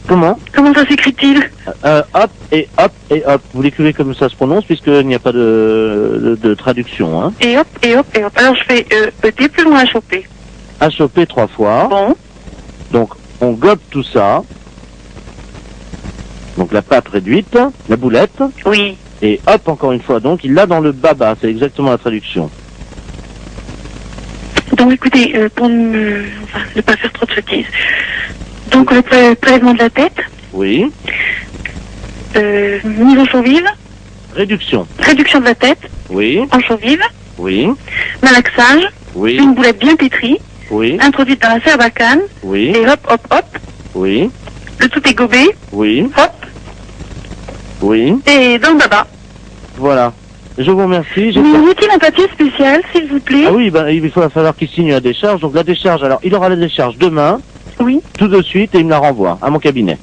Comment ça s'écrit-il? Hop, et hop, et hop. Vous l'écrivez comme ça se prononce, puisqu'il n'y a pas de traduction, hein. Et hop, et hop, et hop. Alors je fais ET plus loin à choper. À choper 3 fois. Bon. Donc, on gobe tout ça. Donc la pâte réduite, la boulette. Oui. Et hop, encore une fois. Donc, il l'a dans le baba, c'est exactement la traduction. Donc écoutez, pour ne pas faire trop de sottises. Donc le prélèvement de la tête. Oui. Mise en chaux vive. Réduction. Réduction de la tête. Oui. En chaux vive. Oui. Malaxage. Oui. Une boulette bien pétrie. Oui. Introduite dans la sarbacane. Oui. Et hop, hop, hop. Oui. Le tout est gobé. Oui. Hop. Oui. Et dans le baba. Voilà. Je vous remercie. Mais y a-t-il un papier spécial, s'il vous plaît? Ah oui, ben, il va falloir qu'il signe la décharge. Donc la décharge, alors il aura la décharge demain. Oui. Tout de suite et il me la renvoie à mon cabinet.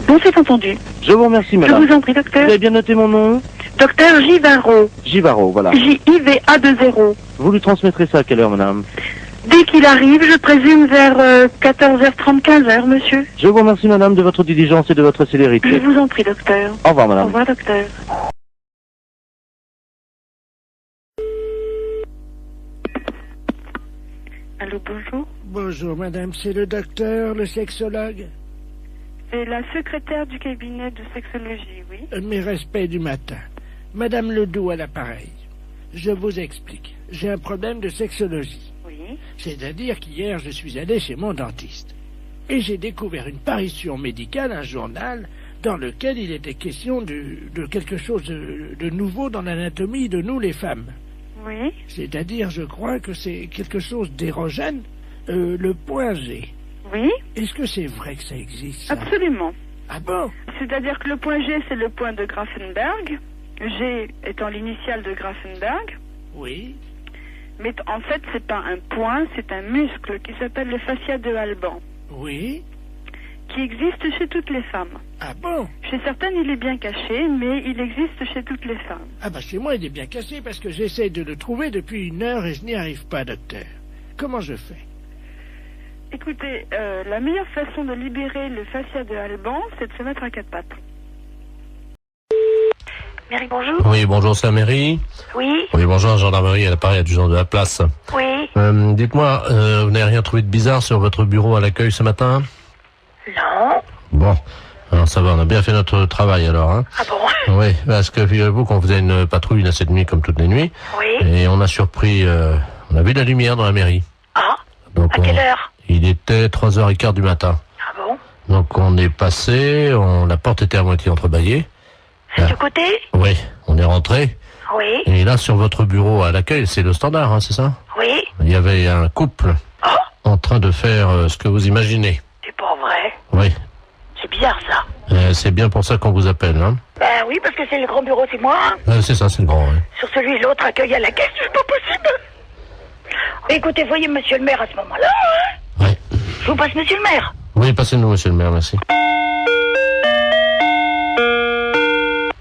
Bon, c'est entendu. Je vous remercie, madame. Je vous en prie, docteur. Vous avez bien noté mon nom? Docteur Givaro. Givaro, voilà. J-I-V-A-2-0. Vous lui transmettrez ça à quelle heure, madame? Dès qu'il arrive, je présume vers 14h30, 15h, monsieur. Je vous remercie, madame, de votre diligence et de votre célérité. Je vous en prie, docteur. Au revoir, madame. Au revoir, docteur. Allô, bonjour. Bonjour, madame. C'est le docteur, le sexologue? C'est la secrétaire du cabinet de sexologie, oui. Mes respects du matin. Madame Ledoux à l'appareil. Je vous explique. J'ai un problème de sexologie. Oui. C'est-à-dire qu'hier, je suis allé chez mon dentiste. Et j'ai découvert une parution médicale, un journal, dans lequel il était question de quelque chose de nouveau dans l'anatomie de nous, les femmes. Oui. C'est-à-dire, je crois que c'est quelque chose d'érogène, le point G. Oui. Est-ce que c'est vrai que ça existe, ça? Absolument. Ah bon? C'est-à-dire que le point G, c'est le point de Grafenberg. G étant l'initiale de Grafenberg. Oui. Mais en fait, c'est pas un point, c'est un muscle qui s'appelle le fascia de Alban. Oui. Qui existe chez toutes les femmes. Ah bon? Chez certaines, il est bien caché, mais il existe chez toutes les femmes. Ah bah chez moi, il est bien caché parce que j'essaie de le trouver depuis 1 heure et je n'y arrive pas, docteur. Comment je fais? Écoutez, la meilleure façon de libérer le fascia de Alban, c'est de se mettre à 4 pattes. Mairie, bonjour. Oui, bonjour, c'est la mairie. Oui. Oui, bonjour, gendarmerie, à l'appareil adjudant de la place. Oui. Dites-moi, vous n'avez rien trouvé de bizarre sur votre bureau à l'accueil ce matin? Non. Bon, alors ça va, on a bien fait notre travail alors, hein. Ah bon? Oui, parce que figurez-vous qu'on faisait une patrouille là cette nuit comme toutes les nuits. Oui. Et on a surpris, on a vu la lumière dans la mairie. Ah. Donc à quelle heure? Il était 3h15 du matin. Ah bon? Donc on est passé, la porte était à moitié entrebâillée. C'est du côté? Oui, on est rentré. Oui. Et là, sur votre bureau à l'accueil, c'est le standard, hein, c'est ça? Oui. Il y avait un couple en train de faire ce que vous imaginez. C'est pas vrai. Oui. C'est bizarre, ça. C'est bien pour ça qu'on vous appelle, hein? Ben oui, parce que c'est le grand bureau, c'est moi. C'est ça, c'est le grand, oui. Sur celui de l'autre, accueil à la caisse, c'est pas possible. Écoutez, voyez monsieur le maire à ce moment-là, hein? Oui. Je vous passe monsieur le maire. Oui, passez-nous, monsieur le maire, merci.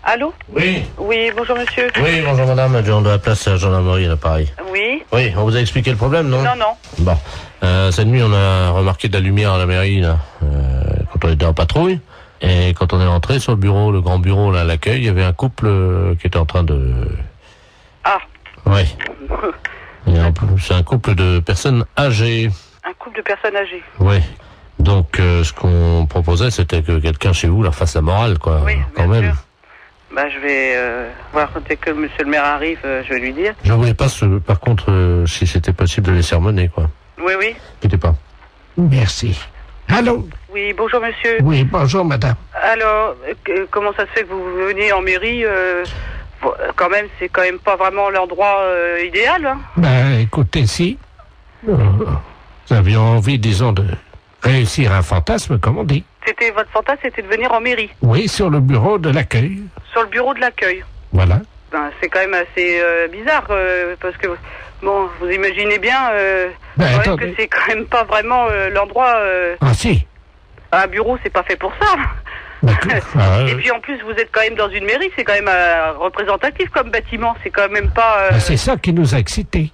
Allô? Oui. Oui, bonjour monsieur. Oui, bonjour madame, adjudant de la place à la gendarmerie à l'appareil. Oui. Oui, on vous a expliqué le problème, non? Non, non. Bon. Cette nuit, on a remarqué de la lumière à la mairie, là, quand on était en patrouille. Et quand on est rentré sur le bureau, le grand bureau, là, à l'accueil, il y avait un couple qui était en train de... Ah. Oui. C'est un couple de personnes âgées. Un couple de personnes âgées. Oui. Donc, ce qu'on proposait, c'était que quelqu'un chez vous leur fasse la morale, quoi. Oui, quand même. sûr. Bah, je vais voir dès que monsieur le maire arrive, je vais lui dire. Je voulais pas, par contre, si c'était possible de les sermonner, quoi. Oui, oui. N'inquiétez pas. Merci. Allô? Oui, bonjour monsieur. Oui, bonjour madame. Alors, comment ça se fait que vous venez en mairie quand même, c'est quand même pas vraiment l'endroit idéal, hein? Ben, écoutez, si nous avions envie, disons, de réussir un fantasme, comme on dit. C'était votre fantasme, c'était de venir en mairie? Oui, sur le bureau de l'accueil. Sur le bureau de l'accueil? Voilà. Ben, c'est quand même assez bizarre, parce que, bon, vous imaginez bien que c'est quand même pas vraiment l'endroit... Ah si. Un bureau, c'est pas fait pour ça. Et puis en plus, vous êtes quand même dans une mairie, c'est quand même représentatif comme bâtiment, c'est quand même pas... C'est ça qui nous a excités.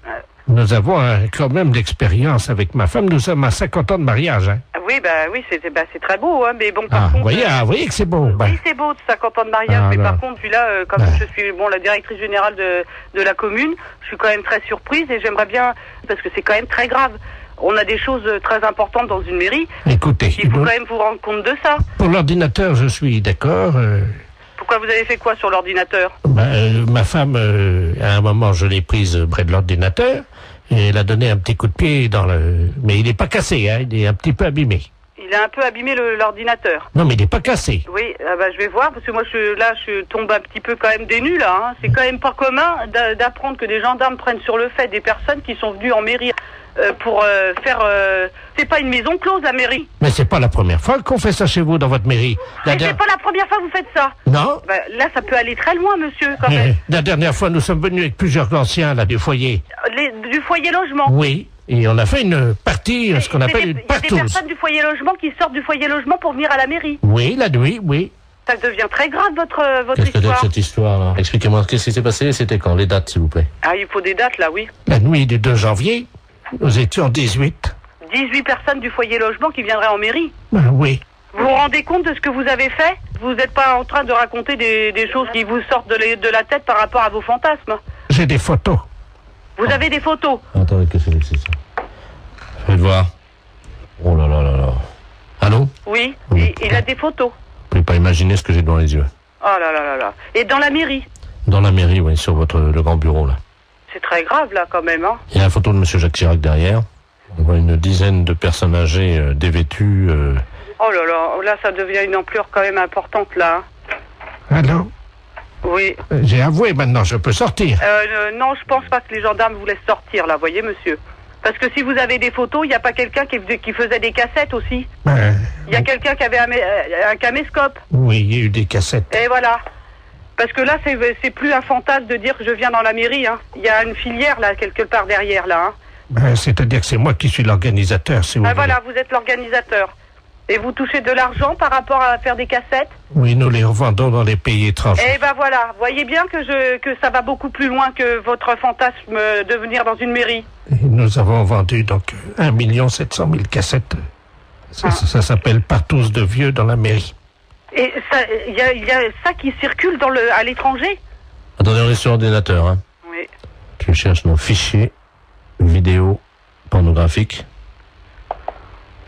Nous avons quand même d'expérience avec ma femme, nous sommes à 50 ans de mariage. Hein. Oui, c'est très beau, hein, mais bon, par contre... Vous voyez que c'est beau. Oui, c'est beau, 50 ans de mariage, mais par contre, puis là, comme je suis la directrice générale de la commune, je suis quand même très surprise et j'aimerais bien, parce que c'est quand même très grave. On a des choses très importantes dans une mairie. Écoutez, il faut quand même vous rendre compte de ça. Pour l'ordinateur, je suis d'accord. Pourquoi vous avez fait quoi sur l'ordinateur? Ma femme, à un moment, je l'ai prise près de l'ordinateur et elle a donné un petit coup de pied dans le... Mais il n'est pas cassé, hein, il est un petit peu abîmé. Il a un peu abîmé l'ordinateur. Non, mais il n'est pas cassé. Oui, je vais voir, parce que moi, je tombe un petit peu quand même des nues, là. Hein. C'est quand même pas commun d'apprendre que des gendarmes prennent sur le fait des personnes qui sont venues en mairie pour faire... C'est pas une maison close, la mairie. Mais c'est pas la première fois qu'on fait ça chez vous, dans votre mairie. Mais c'est pas la première fois que vous faites ça. Non. Là, ça peut aller très loin, monsieur, quand même. La dernière fois, nous sommes venus avec plusieurs anciens, là, du foyer. Du foyer logement? Oui. Et on a fait une partie, ce qu'on appelle une partouze. Il y a des personnes du foyer logement qui sortent du foyer logement pour venir à la mairie. Oui, la nuit, oui. Ça devient très grave, votre Qu'est-ce que histoire. c'est cette histoire, là? Expliquez-moi, qu'est-ce qui s'est passé? C'était quand? Les dates, s'il vous plaît. Ah, il faut des dates, là, oui. La nuit du 2 janvier, nous étions 18. 18 personnes du foyer logement qui viendraient en mairie? Oui. Vous vous rendez compte de ce que vous avez fait? Vous n'êtes pas en train de raconter des choses qui vous sortent de la tête par rapport à vos fantasmes? J'ai des photos. Vous avez des photos? Attendez, qu'est-ce que c'est ça? Faites voir. Oh là là là là. Allô? Oui, il a des photos. Vous pouvez pas imaginer ce que j'ai devant les yeux. Oh là là là là. Et dans la mairie? Dans la mairie, oui, sur le grand bureau, là. C'est très grave, là, quand même, hein. Il y a la photo de monsieur Jacques Chirac derrière. On voit une dizaine de personnes âgées dévêtues. Oh là là, là, ça devient une ampleur quand même importante, là. Allô? Oui. J'ai avoué, maintenant, je peux sortir. Non, je pense pas que les gendarmes vous laissent sortir, là, voyez, monsieur. Parce que si vous avez des photos, il n'y a pas quelqu'un qui faisait des cassettes aussi. Il y a quelqu'un qui avait un caméscope. Oui, il y a eu des cassettes. Et voilà. Parce que là, c'est plus un fantasme de dire que je viens dans la mairie, hein. Il y a une filière, là, quelque part derrière, là, hein. C'est-à-dire que c'est moi qui suis l'organisateur, si vous voulez. Voilà, vous êtes l'organisateur. Et vous touchez de l'argent par rapport à faire des cassettes? Oui, nous les revendons dans les pays étrangers. Eh ben voilà, voyez bien que ça va beaucoup plus loin que votre fantasme de venir dans une mairie. Et nous avons vendu donc 1 700 000 cassettes. Ça s'appelle Partous de vieux dans la mairie. Et il y a ça qui circule à l'étranger? Attendez, on est sur ordinateur, hein. Oui. Je cherche nos fichiers vidéo pornographiques.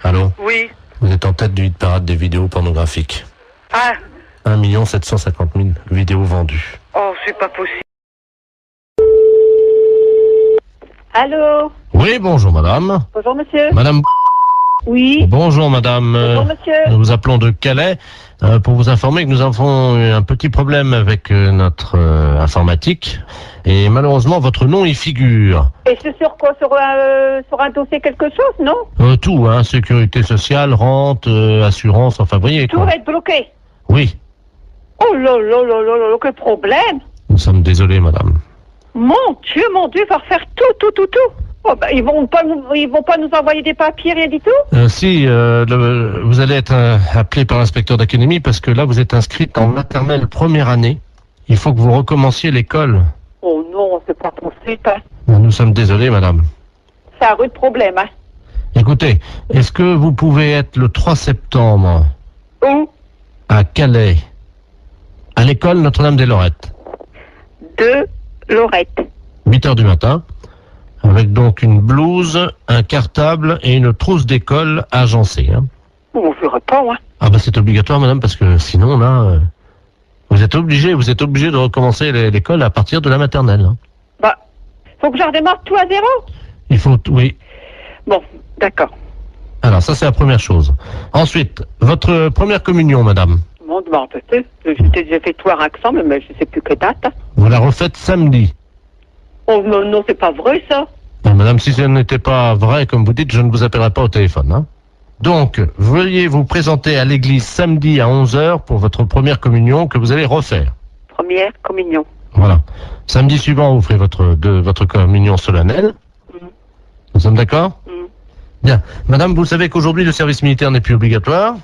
Allô? Oui. Vous êtes en tête du hit parade des vidéos pornographiques. Ah. 1 750 000 vidéos vendues. Oh, c'est pas possible. Allô? Oui, bonjour madame. Bonjour monsieur. Madame. Oui. Bonjour madame. Bonjour monsieur. Nous vous appelons de Calais pour vous informer que nous avons eu un petit problème avec notre informatique et malheureusement votre nom y figure. Et c'est sur quoi? Sur un dossier quelque chose, non? Tout, hein, sécurité sociale, rente, assurance, enfin vous voyez Tout quoi. va être bloqué. Oui. Oh là là là là là, quel problème. Nous sommes désolés madame. Mon Dieu, il va refaire tout. Oh, bah, ils vont pas nous envoyer des papiers, rien du tout? Si, vous allez être appelé par l'inspecteur d'académie parce que là vous êtes inscrite en maternelle première année. Il faut que vous recommenciez l'école. Oh non, c'est pas possible. Hein. Nous sommes désolés madame. C'est un rude problème, hein. Écoutez, est-ce que vous pouvez être le 3 septembre Où? À Calais, à l'école Notre-Dame-des-Lorettes. De Lorette. 8h du matin, avec donc une blouse, un cartable et une trousse d'école agencée. Hein. On ne ferait pas, hein. Ah bah c'est obligatoire madame, parce que sinon là, vous êtes obligé de recommencer l'école à partir de la maternelle. Hein. Bah, faut que je redémarre tout à zéro? Il faut, oui. Bon, d'accord. Alors ça c'est la première chose. Ensuite, votre première communion madame. Bon, en fait, j'ai fait tout à Raxan, mais je sais plus quelle date. Hein. Vous la refaites samedi. Oh non, c'est pas vrai ça. Non, madame, si ce n'était pas vrai, comme vous dites, je ne vous appellerai pas au téléphone. Hein. Donc, veuillez vous présenter à l'église samedi à 11h pour votre première communion que vous allez refaire. Première communion. Voilà. Samedi suivant, vous ferez votre communion solennelle. Nous sommes d'accord? Bien. Madame, vous savez qu'aujourd'hui, le service militaire n'est plus obligatoire.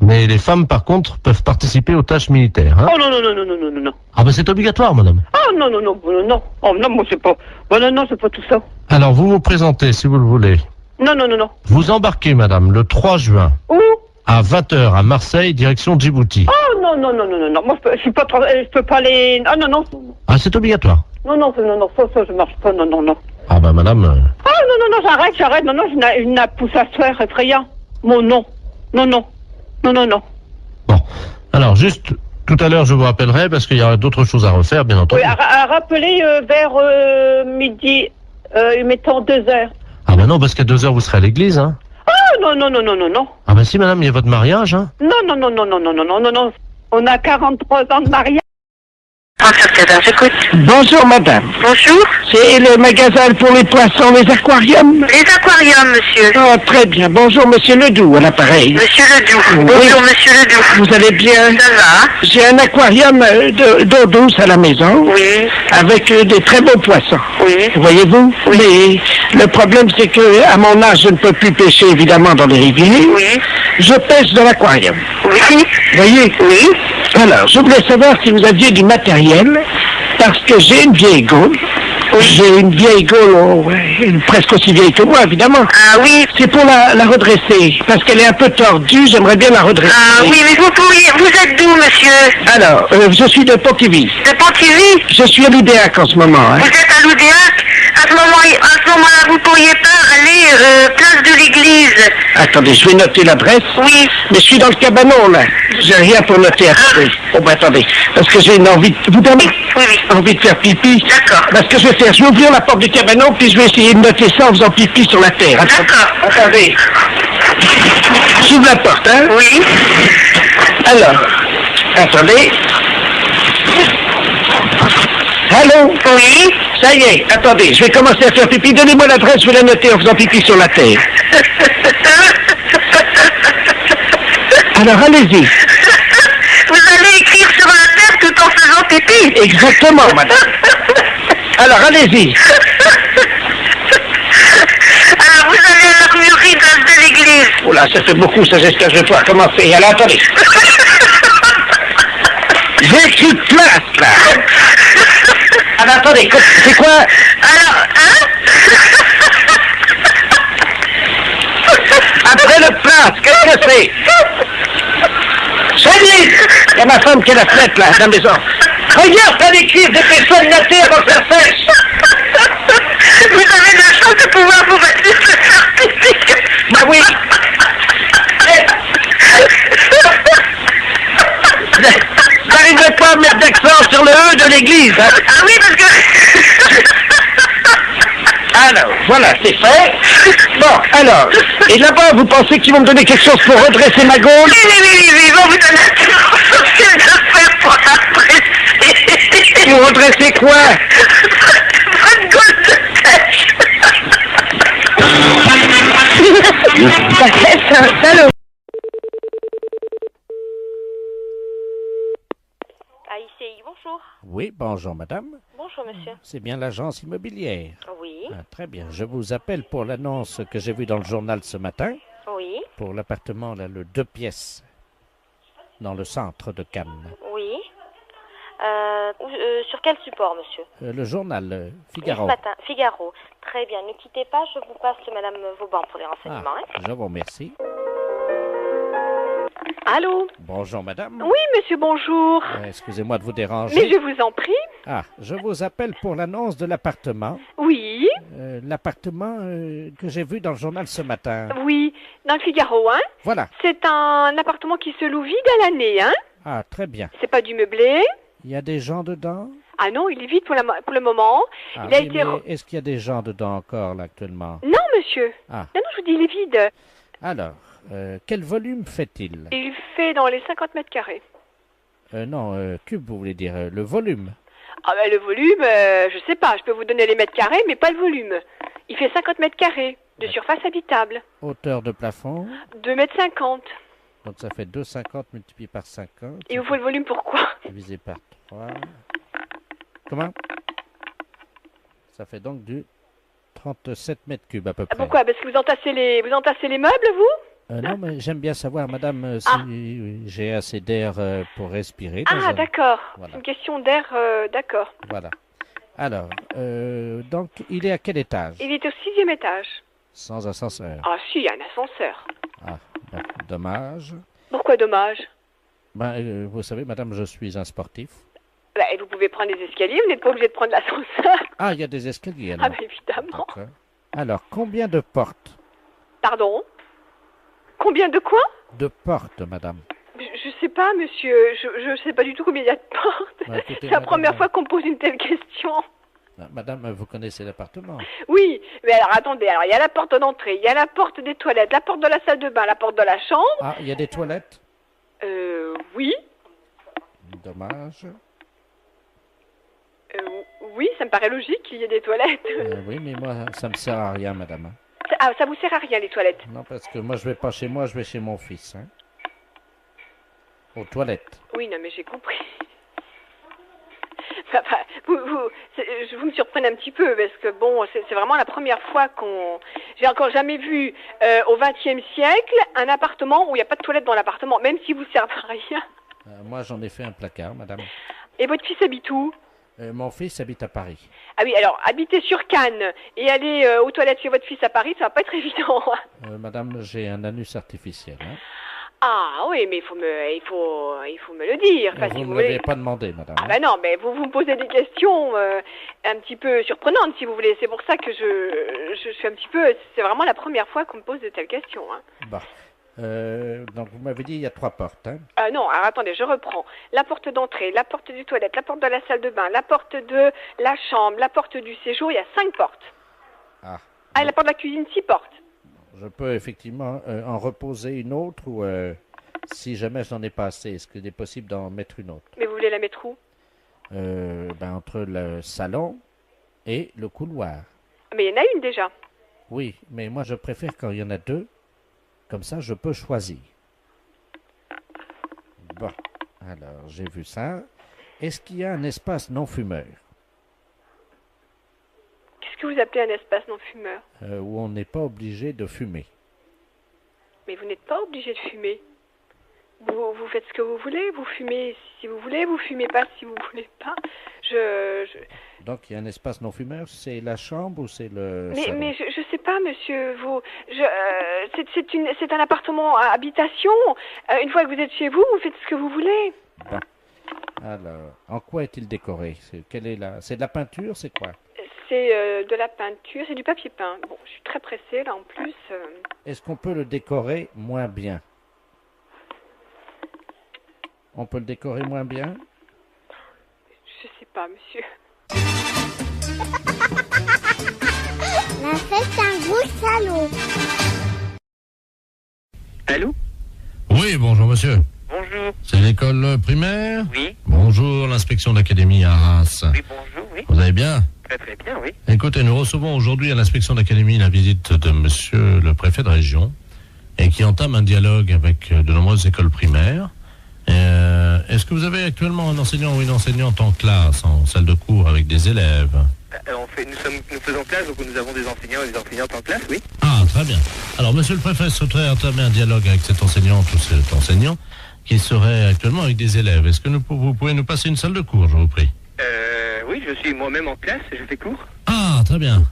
Mais les femmes, par contre, peuvent participer aux tâches militaires. Hein. Oh non. Ah ben c'est obligatoire, madame. Oh non. Oh non, moi c'est pas... Bon, non, c'est pas tout ça. Alors, vous vous présentez, si vous le voulez. Non. Vous embarquez, madame, le 3 juin. Où? À 20h à Marseille, direction Djibouti. Oh non. Moi, je peux pas aller... Ah non. Ah, c'est obligatoire. Non, ça, je marche pas, non. Ah ben, madame... Oh non, j'arrête. Non, je n'ai pousse à se faire effrayant. Mon non. Non. Bon, alors juste, tout à l'heure je vous rappellerai parce qu'il y aura d'autres choses à refaire, bien entendu. Oui, à rappeler vers midi, mettons 2h. Ah ben non, parce qu'à 2h vous serez à l'église, hein. Oh non. Ah ben si madame, il y a votre mariage, hein. Non. On a 43 ans de mariage. J'écoute. Bonjour madame. Bonjour. C'est le magasin pour les poissons, les aquariums? Les aquariums, monsieur. Oh, très bien. Bonjour monsieur Ledoux, à l'appareil. Monsieur Ledoux. Oui. Bonjour monsieur Ledoux. Vous allez bien? Ça va. J'ai un aquarium d'eau douce à la maison. Oui. Avec des très beaux poissons. Oui. Voyez-vous? Oui. Mais le problème c'est que à mon âge je ne peux plus pêcher évidemment dans les rivières. Oui. Je pêche dans l'aquarium. Oui. Voyez? Oui. Alors, je voulais savoir si vous aviez du matériel, parce que j'ai une vieille gaule. Oui. J'ai une vieille gaule, presque aussi vieille que moi, évidemment. Ah oui. C'est pour la redresser, parce qu'elle est un peu tordue, j'aimerais bien la redresser. Ah oui, mais vous êtes d'où, monsieur? Alors, je suis de Pontivy. De Pontivy? Je suis à l'Oudéac en ce moment. Hein. Vous êtes à l'Oudéac? À ce moment, Oui, à ce moment-là, vous pourriez pas aller place de l'église. Attendez, je vais noter l'adresse. Oui. Mais je suis dans le cabanon, là. J'ai rien pour noter. Attendez. Bon, ben attendez. Parce que j'ai une envie de... Vous permettez? Oui. Envie de faire pipi. D'accord. Parce que je vais faire, je vais ouvrir la porte du cabanon, puis je vais essayer de noter ça en faisant pipi sur la terre. D'accord. Attendez. J'ouvre la porte, hein? Oui. Alors, attendez. Allô? Oui. Ça y est, attendez, je vais commencer à faire pipi. Donnez-moi l'adresse, je vais la noter en faisant pipi sur la terre. Alors, allez-y. Vous allez écrire sur la terre tout en faisant pipi. Exactement, madame. Alors, allez-y. Alors, vous allez à l'armurerie de l'église. Oh là, ça fait beaucoup, ça, j'espère que je vais pouvoir commencer. Alors, attendez. J'ai écrit place, là. Alors, attendez, c'est quoi? Alors, hein? Après le place, qu'est-ce que c'est? Chérie! Il y a ma femme qui est la fenêtre, là, dans la maison. Regarde, t'as écrit des personnes notées avant que ça sèche. Vous avez la chance de pouvoir vous mettre de faire pipi. Bah oui. J'arriverai pas à mettre d'accent sur le E de l'église, hein? Ah oui, parce que... Alors, voilà, c'est fait. Bon, alors, et là-bas, vous pensez qu'ils vont me donner quelque chose pour redresser ma gaule? Oui, ils vont vous donner un de faire pour apprécier. Pour redresser quoi? Votre gaule de tête. Ça fait un salaud. AICI, bonjour. Oui, bonjour madame. Bonjour monsieur. C'est bien l'agence immobilière. Oui. Ah, très bien. Je vous appelle pour l'annonce que j'ai vue dans le journal ce matin. Oui. Pour l'appartement, là, le 2 pièces, dans le centre de Cannes. Oui. Sur quel support, monsieur? Le journal Figaro. Ce matin, Figaro. Très bien. Ne quittez pas, je vous passe madame Vauban pour les renseignements. Je vous remercie. Allô? Bonjour madame. Oui, monsieur, bonjour. Excusez-moi de vous déranger. Mais je vous en prie. Ah, je vous appelle pour l'annonce de l'appartement. Oui. L'appartement que j'ai vu dans le journal ce matin. Oui, dans le Figaro, hein? Voilà. C'est un appartement qui se loue vide à l'année, hein? Ah, très bien. C'est pas du meublé? Il y a des gens dedans? Ah non, il est vide pour le moment. Ah, il a oui, été... mais est-ce qu'il y a des gens dedans encore, là, actuellement? Non, monsieur. Ah. Non, je vous dis, il est vide. Alors, quel volume fait-il? Il fait dans les 50 mètres carrés. Non, cube, vous voulez dire, le volume? Ah ben le volume, je sais pas, je peux vous donner les mètres carrés, mais pas le volume. Il fait 50 mètres carrés de surface habitable. Hauteur de plafond? 2,50 mètres. Donc ça fait 2,50 multiplié par 50. Et vous faut le volume pourquoi? Divisé par 3. Comment? Ça fait donc du 37 mètres cubes à peu près. Pourquoi? Parce que vous entassez les meubles, vous? Non, mais j'aime bien savoir, madame, si j'ai assez d'air pour respirer. Ah, d'accord. Voilà. C'est une question d'air, d'accord. Voilà. Alors, donc, il est à quel étage? Il est au 6e étage. Sans ascenseur. Ah, si, il y a un ascenseur. Ah, ben, dommage. Pourquoi dommage? Ben, vous savez, madame, je suis un sportif. Ben, vous pouvez prendre les escaliers, vous n'êtes pas obligé de prendre l'ascenseur. Ah, il y a des escaliers, alors. Ah, ben, évidemment. Alors, combien de portes? Pardon? Combien de quoi? De portes, madame. Je sais pas, monsieur. Je sais pas du tout combien il y a de portes. Ouais, écoutez, c'est la madame, première fois qu'on me pose une telle question. Madame, vous connaissez l'appartement? Oui, mais alors attendez, alors il y a la porte d'entrée, il y a la porte des toilettes, la porte de la salle de bain, la porte de la chambre. Ah, il y a des toilettes? Oui. Dommage. Oui, ça me paraît logique qu'il y ait des toilettes. Oui, mais moi, ça me sert à rien, madame. Ah, ça vous sert à rien, les toilettes? Non, parce que moi, je vais pas chez moi, je vais chez mon fils, hein. Aux toilettes. Oui, non, mais j'ai compris. Enfin, vous me surprenez un petit peu, parce que bon, c'est vraiment la première fois j'ai encore jamais vu au XXe siècle un appartement où il n'y a pas de toilette dans l'appartement, même si vous servez à rien. Moi, j'en ai fait un placard, madame. Et votre fils habite où? Mon fils habite à Paris. Ah oui, alors, habiter sur Cannes et aller aux toilettes chez votre fils à Paris, ça va pas être évident. Madame, j'ai un anus artificiel, hein. Ah oui, mais il faut me le dire. Enfin, Vous si ne vous l'avez voulez. pas demandé, madame. Ah bah non, mais vous me posez des questions un petit peu surprenantes, si vous voulez. C'est pour ça que je suis un petit peu... C'est vraiment la première fois qu'on me pose de telles questions. Hein. Bon. Donc, vous m'avez dit il y a 3 portes. Hein. Non, alors attendez, je reprends. La porte d'entrée, la porte du toilette, la porte de la salle de bain, la porte de la chambre, la porte du séjour, il y a 5 portes. Ah. Ah, et la porte de la cuisine, 6 portes. Je peux effectivement en reposer une autre ou si jamais je n'en ai pas assez, est-ce qu'il est possible d'en mettre une autre? Mais vous voulez la mettre où? Entre le salon et le couloir. Mais il y en a une déjà. Oui, mais moi je préfère quand il y en a 2. Comme ça, je peux choisir. Bon, alors j'ai vu ça. Est-ce qu'il y a un espace non-fumeur? Qu'est-ce que vous appelez un espace non-fumeur? Où on n'est pas obligé de fumer. Mais vous n'êtes pas obligé de fumer. Vous faites ce que vous voulez, vous fumez si vous voulez, vous fumez pas si vous voulez pas. Donc il y a un espace non-fumeur, c'est la chambre ou c'est le salon? Mais je sais pas, monsieur. C'est un appartement à habitation. Une fois que vous êtes chez vous, vous faites ce que vous voulez. Bon. Alors, en quoi est-il décoré? C'est de la peinture, c'est quoi? C'est de la peinture, c'est du papier peint. Bon, je suis très pressée là en plus. Est-ce qu'on peut le décorer moins bien? On peut le décorer moins bien? Je sais pas, monsieur. La fête, c'est un gros salaud. Allô? Oui, bonjour monsieur. Bonjour. C'est l'école primaire? Oui. Bonjour, l'inspection d'académie à Arras. Oui, bonjour, oui. Vous allez bien? Très très bien, oui. Écoutez, nous recevons aujourd'hui à l'inspection d'académie la visite de monsieur le préfet de région et qui entame un dialogue avec de nombreuses écoles primaires. Est-ce que vous avez actuellement un enseignant ou une enseignante en classe, en salle de cours avec des élèves? Nous faisons classe, donc nous avons des enseignants et des enseignantes en classe, oui. Ah, très bien. Alors, monsieur le préfet souhaiterait entamer un dialogue avec cette enseignante ou cet enseignant qui serait actuellement avec des élèves. Est-ce que vous pouvez nous passer une salle de cours, je vous prie? Oui, je suis moi-même en classe, je fais cours. Ah, très bien.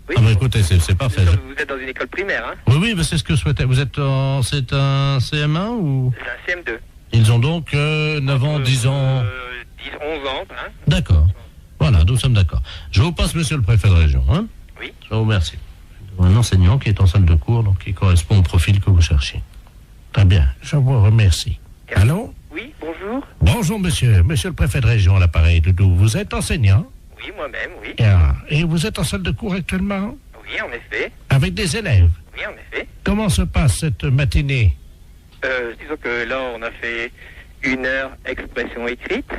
Oui. Ah bah écoutez, c'est parfait. Vous êtes dans une école primaire, hein? Oui, mais c'est ce que je souhaitais. C'est un CM1 ou? C'est un CM2. Ils ont donc 9 ans, 10 ans... 11 ans, hein? D'accord. Voilà, nous sommes d'accord. Je vous passe monsieur le préfet de région, hein? Oui. Je vous remercie. Un enseignant qui est en salle de cours, donc qui correspond au profil que vous cherchez. Très bien, je vous remercie. Allô? Oui, bonjour. Bonjour monsieur, monsieur le préfet de région à l'appareil, Doudou. Vous êtes enseignant? Oui, moi-même, oui. Et vous êtes en salle de cours actuellement? Oui, en effet. Avec des élèves? Oui, en effet. Comment se passe cette matinée? Disons que là, on a fait 1 heure expression écrite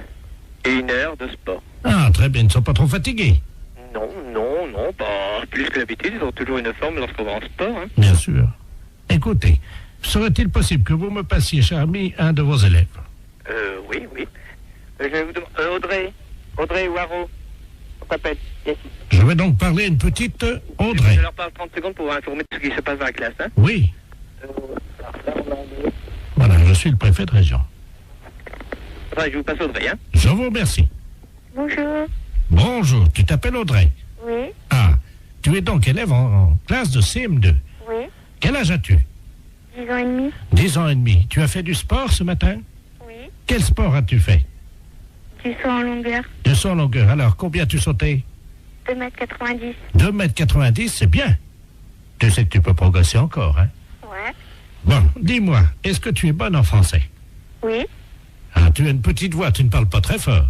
et 1 heure de sport. Ah, très bien, ils ne sont pas trop fatigués? Non, pas plus que d'habitude. Ils ont toujours une forme lorsqu'on va en sport. Hein. Bien sûr. Écoutez, serait-il possible que vous me passiez, cher ami, un de vos élèves? Oui. Je vais vous demander... Audrey Waro, on t'appelle. Yes. Je vais donc parler à une petite Audrey. Je leur parle 30 secondes pour vous informer de ce qui se passe dans la classe. Hein. Oui. Voilà, je suis le préfet de région. Enfin, je vous passe Audrey, hein. Je vous remercie. Bonjour. Bonjour, tu t'appelles Audrey? Oui. Ah, tu es donc élève en classe de CM2. Oui. Quel âge as-tu? 10 ans et demi. 10 ans et demi. Tu as fait du sport ce matin? Oui. Quel sport as-tu fait? Du saut en longueur. Du saut en longueur. Alors, combien as-tu sauté? 2,90 m. 2,90 m, c'est bien. Tu sais que tu peux progresser encore, hein? Ouais. Bon, dis-moi, est-ce que tu es bonne en français? Oui. Ah, tu as une petite voix, tu ne parles pas très fort.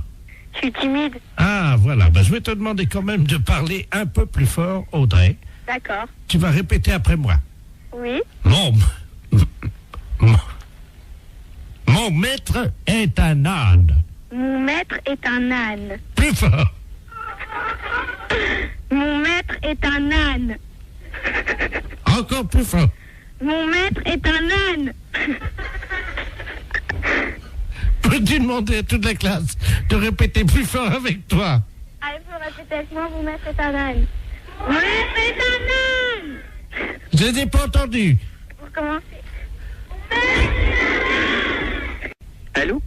Je suis timide. Ah, voilà. Ben, je vais te demander quand même de parler un peu plus fort, Audrey. D'accord. Tu vas répéter après moi. Oui. Mon maître est un âne. Mon maître est un âne. Plus fort. Mon maître est un âne. Encore plus fort. Mon maître est un âne. Peux-tu demander à toute la classe de répéter plus fort avec toi? Ah, il faut répéter avec moi, mon maître est un âne. Mon maître est un âne. Je n'ai pas entendu. Pour commencer. Allô?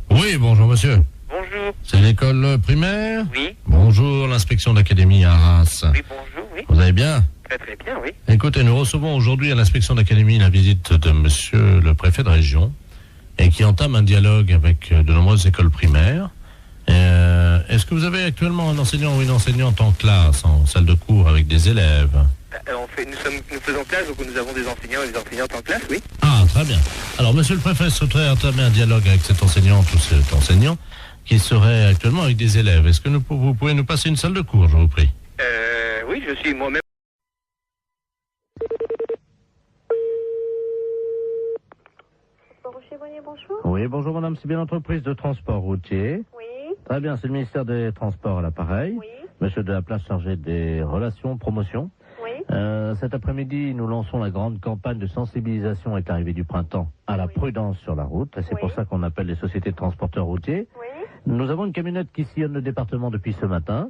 Oui, bonjour monsieur. Bonjour. C'est l'école primaire? Oui. Bonjour, l'inspection d'académie à Arras. Oui, bonjour, oui. Vous allez bien? Très très bien, oui. Écoutez, nous recevons aujourd'hui à l'inspection d'académie la visite de monsieur le préfet de région et qui entame un dialogue avec de nombreuses écoles primaires. Est-ce que vous avez actuellement un enseignant ou une enseignante en classe, en salle de cours avec des élèves? Nous faisons classe, donc nous avons des enseignants et des enseignantes en classe, oui. Ah, très bien. Alors, monsieur le préfet souhaiterait entamer un dialogue avec cette enseignante ou cet enseignant qui serait actuellement avec des élèves. Est-ce que vous pouvez nous passer une salle de cours, je vous prie? Oui, je suis moi-même. Bonjour. Oui, bonjour madame, c'est bien l'entreprise de transport routier. Oui. Très bien, c'est le ministère des Transports à l'appareil. Oui. Monsieur de la Place chargé des relations, promotion. Oui. Cet après-midi, nous lançons la grande campagne de sensibilisation avec l'arrivée du printemps à la prudence sur la route. Et c'est pour ça qu'on appelle les sociétés de transporteurs routiers. Oui. Nous avons une camionnette qui sillonne le département depuis ce matin,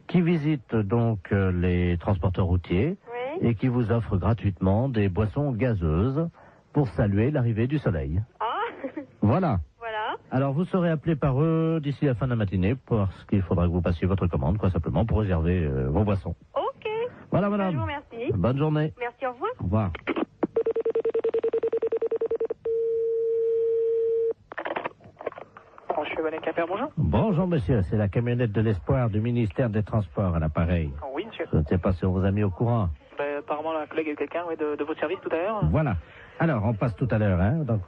qui visite donc les transporteurs routiers et qui vous offre gratuitement des boissons gazeuses pour saluer l'arrivée du soleil. Ah. Voilà. Voilà. Alors, vous serez appelé par eux d'ici la fin de la matinée parce qu'il faudra que vous passiez votre commande, quoi, simplement, pour réserver vos boissons. Ok. Voilà, madame. Je vous remercie. Bonne journée. Merci, au revoir. Au revoir. Bonjour. Bonjour, monsieur. C'est la camionnette de l'espoir du ministère des Transports à l'appareil. Oui, monsieur. Je ne sais pas si on vous a mis au courant. Apparemment, la collègue est quelqu'un de votre service tout à l'heure. Voilà. Alors, on passe tout à l'heure, hein, donc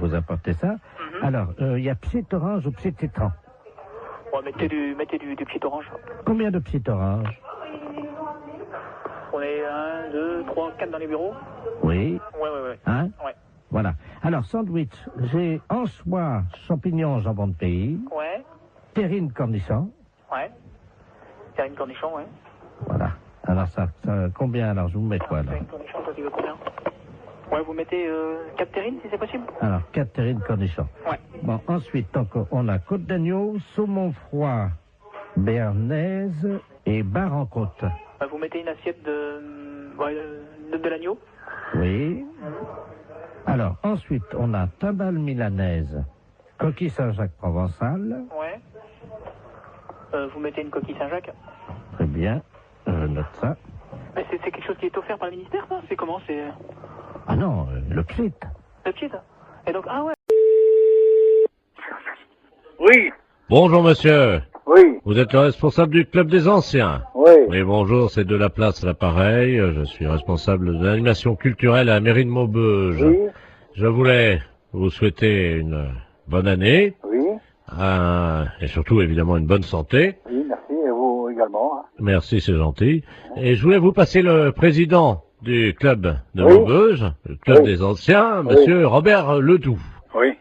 vous apportez ça. Alors, il y a pied orange ou pied tétran? Ouais, mettez du pied orange. Combien de pieds orange? On est 1, 2, 3, 4 dans les bureaux. Oui. Ouais. Hein? Ouais. Voilà. Alors, sandwich, j'ai anchois, champignons, jambon de pays. Ouais. Terrine cornichon. Ouais. Terrine cornichon, ouais. Voilà. Alors, ça combien, alors? Je vous mets quoi, alors? Terrine cornichon, toi, tu veux combien? Ouais, vous mettez 4 terrines, si c'est possible. Alors, 4 terrines cornichons. Ouais. Bon, ensuite, donc, on a côte d'agneau, saumon froid, béarnaise et bar en côte. Vous mettez une assiette de l'agneau. Oui. Alors, ensuite, on a tabale milanaise, coquille Saint-Jacques provençal. Ouais. Vous mettez une coquille Saint-Jacques. Très bien, je note ça. Mais c'est quelque chose qui est offert par le ministère, ça? C'est comment? C'est... Ah non, le pchit. Le pchit. Et donc, ah ouais. Oui. Bonjour, monsieur. Oui. Vous êtes le responsable du club des anciens? Oui. Oui, bonjour, c'est de la place à l'appareil. Je suis responsable de l'animation culturelle à la mairie de Maubeuge. Oui. Je voulais vous souhaiter une bonne année. Oui. Et surtout, évidemment, une bonne santé. Oui, merci, et vous également. Merci, c'est gentil. Et je voulais vous passer le président du club de Maubeuge, le club des anciens, monsieur Robert Ledoux. Oui.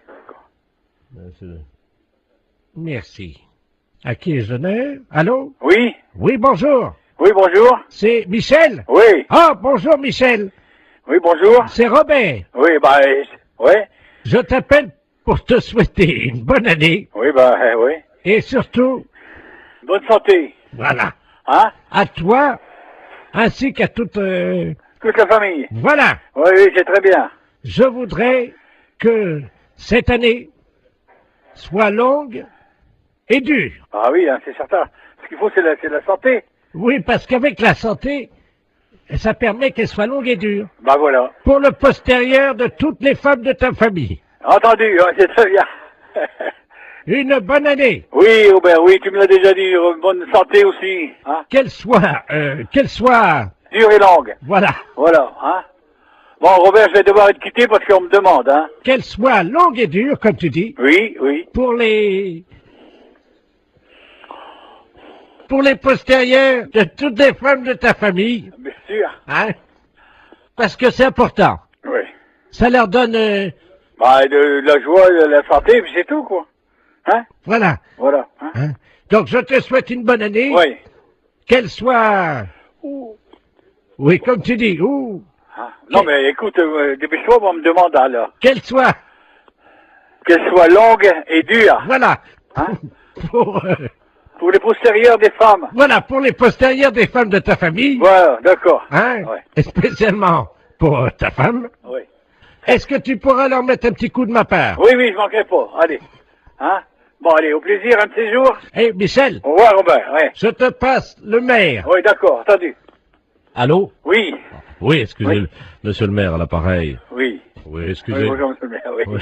Merci. À qui ai-je donné? Allô? Oui. Oui, bonjour. Oui, bonjour. C'est Michel? Oui. Ah, bonjour Michel. Oui, bonjour. C'est Robert. Oui, ouais. Je t'appelle pour te souhaiter une bonne année. Oui, oui. Et surtout... Bonne santé. Voilà. Hein? À toi, ainsi qu'à toute... Toute la famille. Voilà. Oui, c'est très bien. Je voudrais que cette année soit longue et dure. Ah oui, hein, c'est certain. Ce qu'il faut, c'est la santé. Oui, parce qu'avec la santé, ça permet qu'elle soit longue et dure. Bah voilà. Pour le postérieur de toutes les femmes de ta famille. Entendu, hein, c'est très bien. Une bonne année. Oui, Robert, oui, tu me l'as déjà dit. Bonne santé aussi. Hein? Qu'elle soit... dure et longue. Voilà. Voilà, hein. Bon, Robert, je vais devoir être quitté parce qu'on me demande, hein. Qu'elle soit longue et dure, comme tu dis. Oui, oui. Pour les postérieurs de toutes les femmes de ta famille. Bien sûr. Hein? Parce que c'est important. Oui. Ça leur donne... de la joie, de la santé, puis c'est tout, quoi. Hein? Voilà. Voilà. Hein? Donc, je te souhaite une bonne année. Oui. Qu'elle soit... Oui, comme tu dis. Ah. Non, mais écoute, dépêche-toi, on me demande alors. Qu'elle soit longue et dure. Voilà. Hein? Pour les postérieurs des femmes. Voilà, pour les postérieurs des femmes de ta famille. Voilà, d'accord. Hein? Ouais. Et spécialement pour ta femme. Oui. Est-ce que tu pourras leur mettre un petit coup de ma part? Oui, je manquerai pas. Allez. Hein? Bon, allez, au plaisir, un de ces jours. Michel. Au revoir, Robert, ouais. Je te passe le maire. Oui, d'accord, entendu. Allô? Oui. Oui, excusez-le, monsieur le maire, à l'appareil. Oui. Oui, Oui, excusez. bonjour, monsieur le maire, oui. Oui,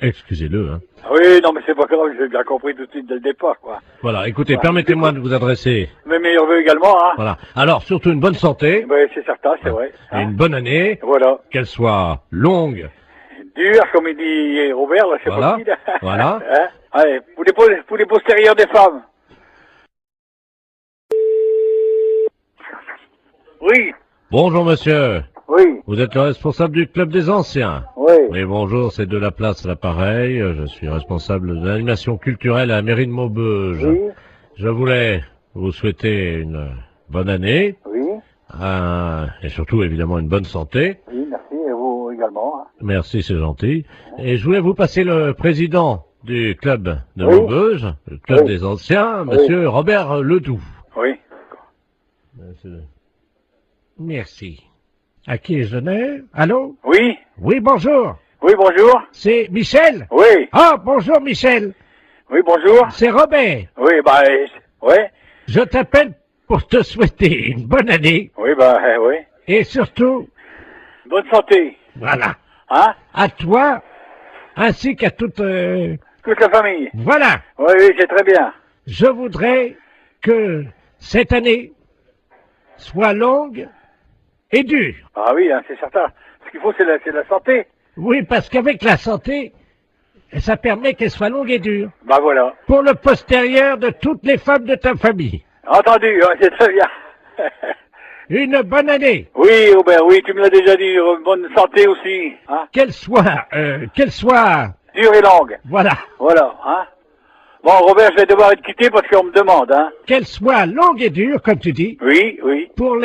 excusez-le, hein. Oui, non, mais c'est pas grave, j'ai bien compris tout de suite dès le départ, quoi. Voilà, écoutez, Ouais. permettez-moi de vous adresser. Mes meilleurs vœux également, hein. Voilà. Alors, surtout une bonne santé. Oui, c'est certain, c'est vrai. Et une bonne année. Voilà. Qu'elle soit longue. Dur, comme il dit Robert, là, c'est Voilà. pas qui, là. Voilà. Hein? Allez, pour les postérieurs des femmes. Oui. Bonjour, monsieur. Oui. Vous êtes le responsable du club des anciens. Oui. Oui, bonjour, c'est de la place à l'appareil. Je suis responsable de l'animation culturelle à la mairie de Maubeuge. Oui. Je voulais vous souhaiter une bonne année. Oui. Et surtout, évidemment, une bonne santé. Oui, merci, et vous également. Hein. Merci, c'est gentil. Et je voulais vous passer le président du club de Oui. Maubeuge, le club Oui. des anciens, monsieur Robert Ledoux. Oui. Merci. À qui je n'ai? Allô? Oui. Oui, bonjour. Oui, bonjour. C'est Michel? Oui. Ah, bonjour Michel. Oui, bonjour. C'est Robert. Oui, bah, ouais. Je t'appelle pour te souhaiter une bonne année Oui, bah, oui. et surtout, Bonne santé. voilà, Hein? à toi ainsi qu'à toute... Toute la famille. Voilà, Oui, oui, c'est très bien. je voudrais que cette année soit longue et dure. Ah oui, hein, c'est certain. Ce qu'il faut, c'est la santé. Oui, parce qu'avec la santé, ça permet qu'elle soit longue et dure. Bah voilà. Pour le postérieur de toutes les femmes de ta famille. Entendu, hein, c'est très bien. Une bonne année. Oui, Robert, oui, tu me l'as déjà dit. Bonne santé aussi. Hein? Qu'elle soit... Dure et longue. Voilà. Voilà, hein. Bon, Robert, je vais devoir être quitté parce qu'on me demande, hein. Qu'elle soit longue et dure, comme tu dis. Oui, oui. Pour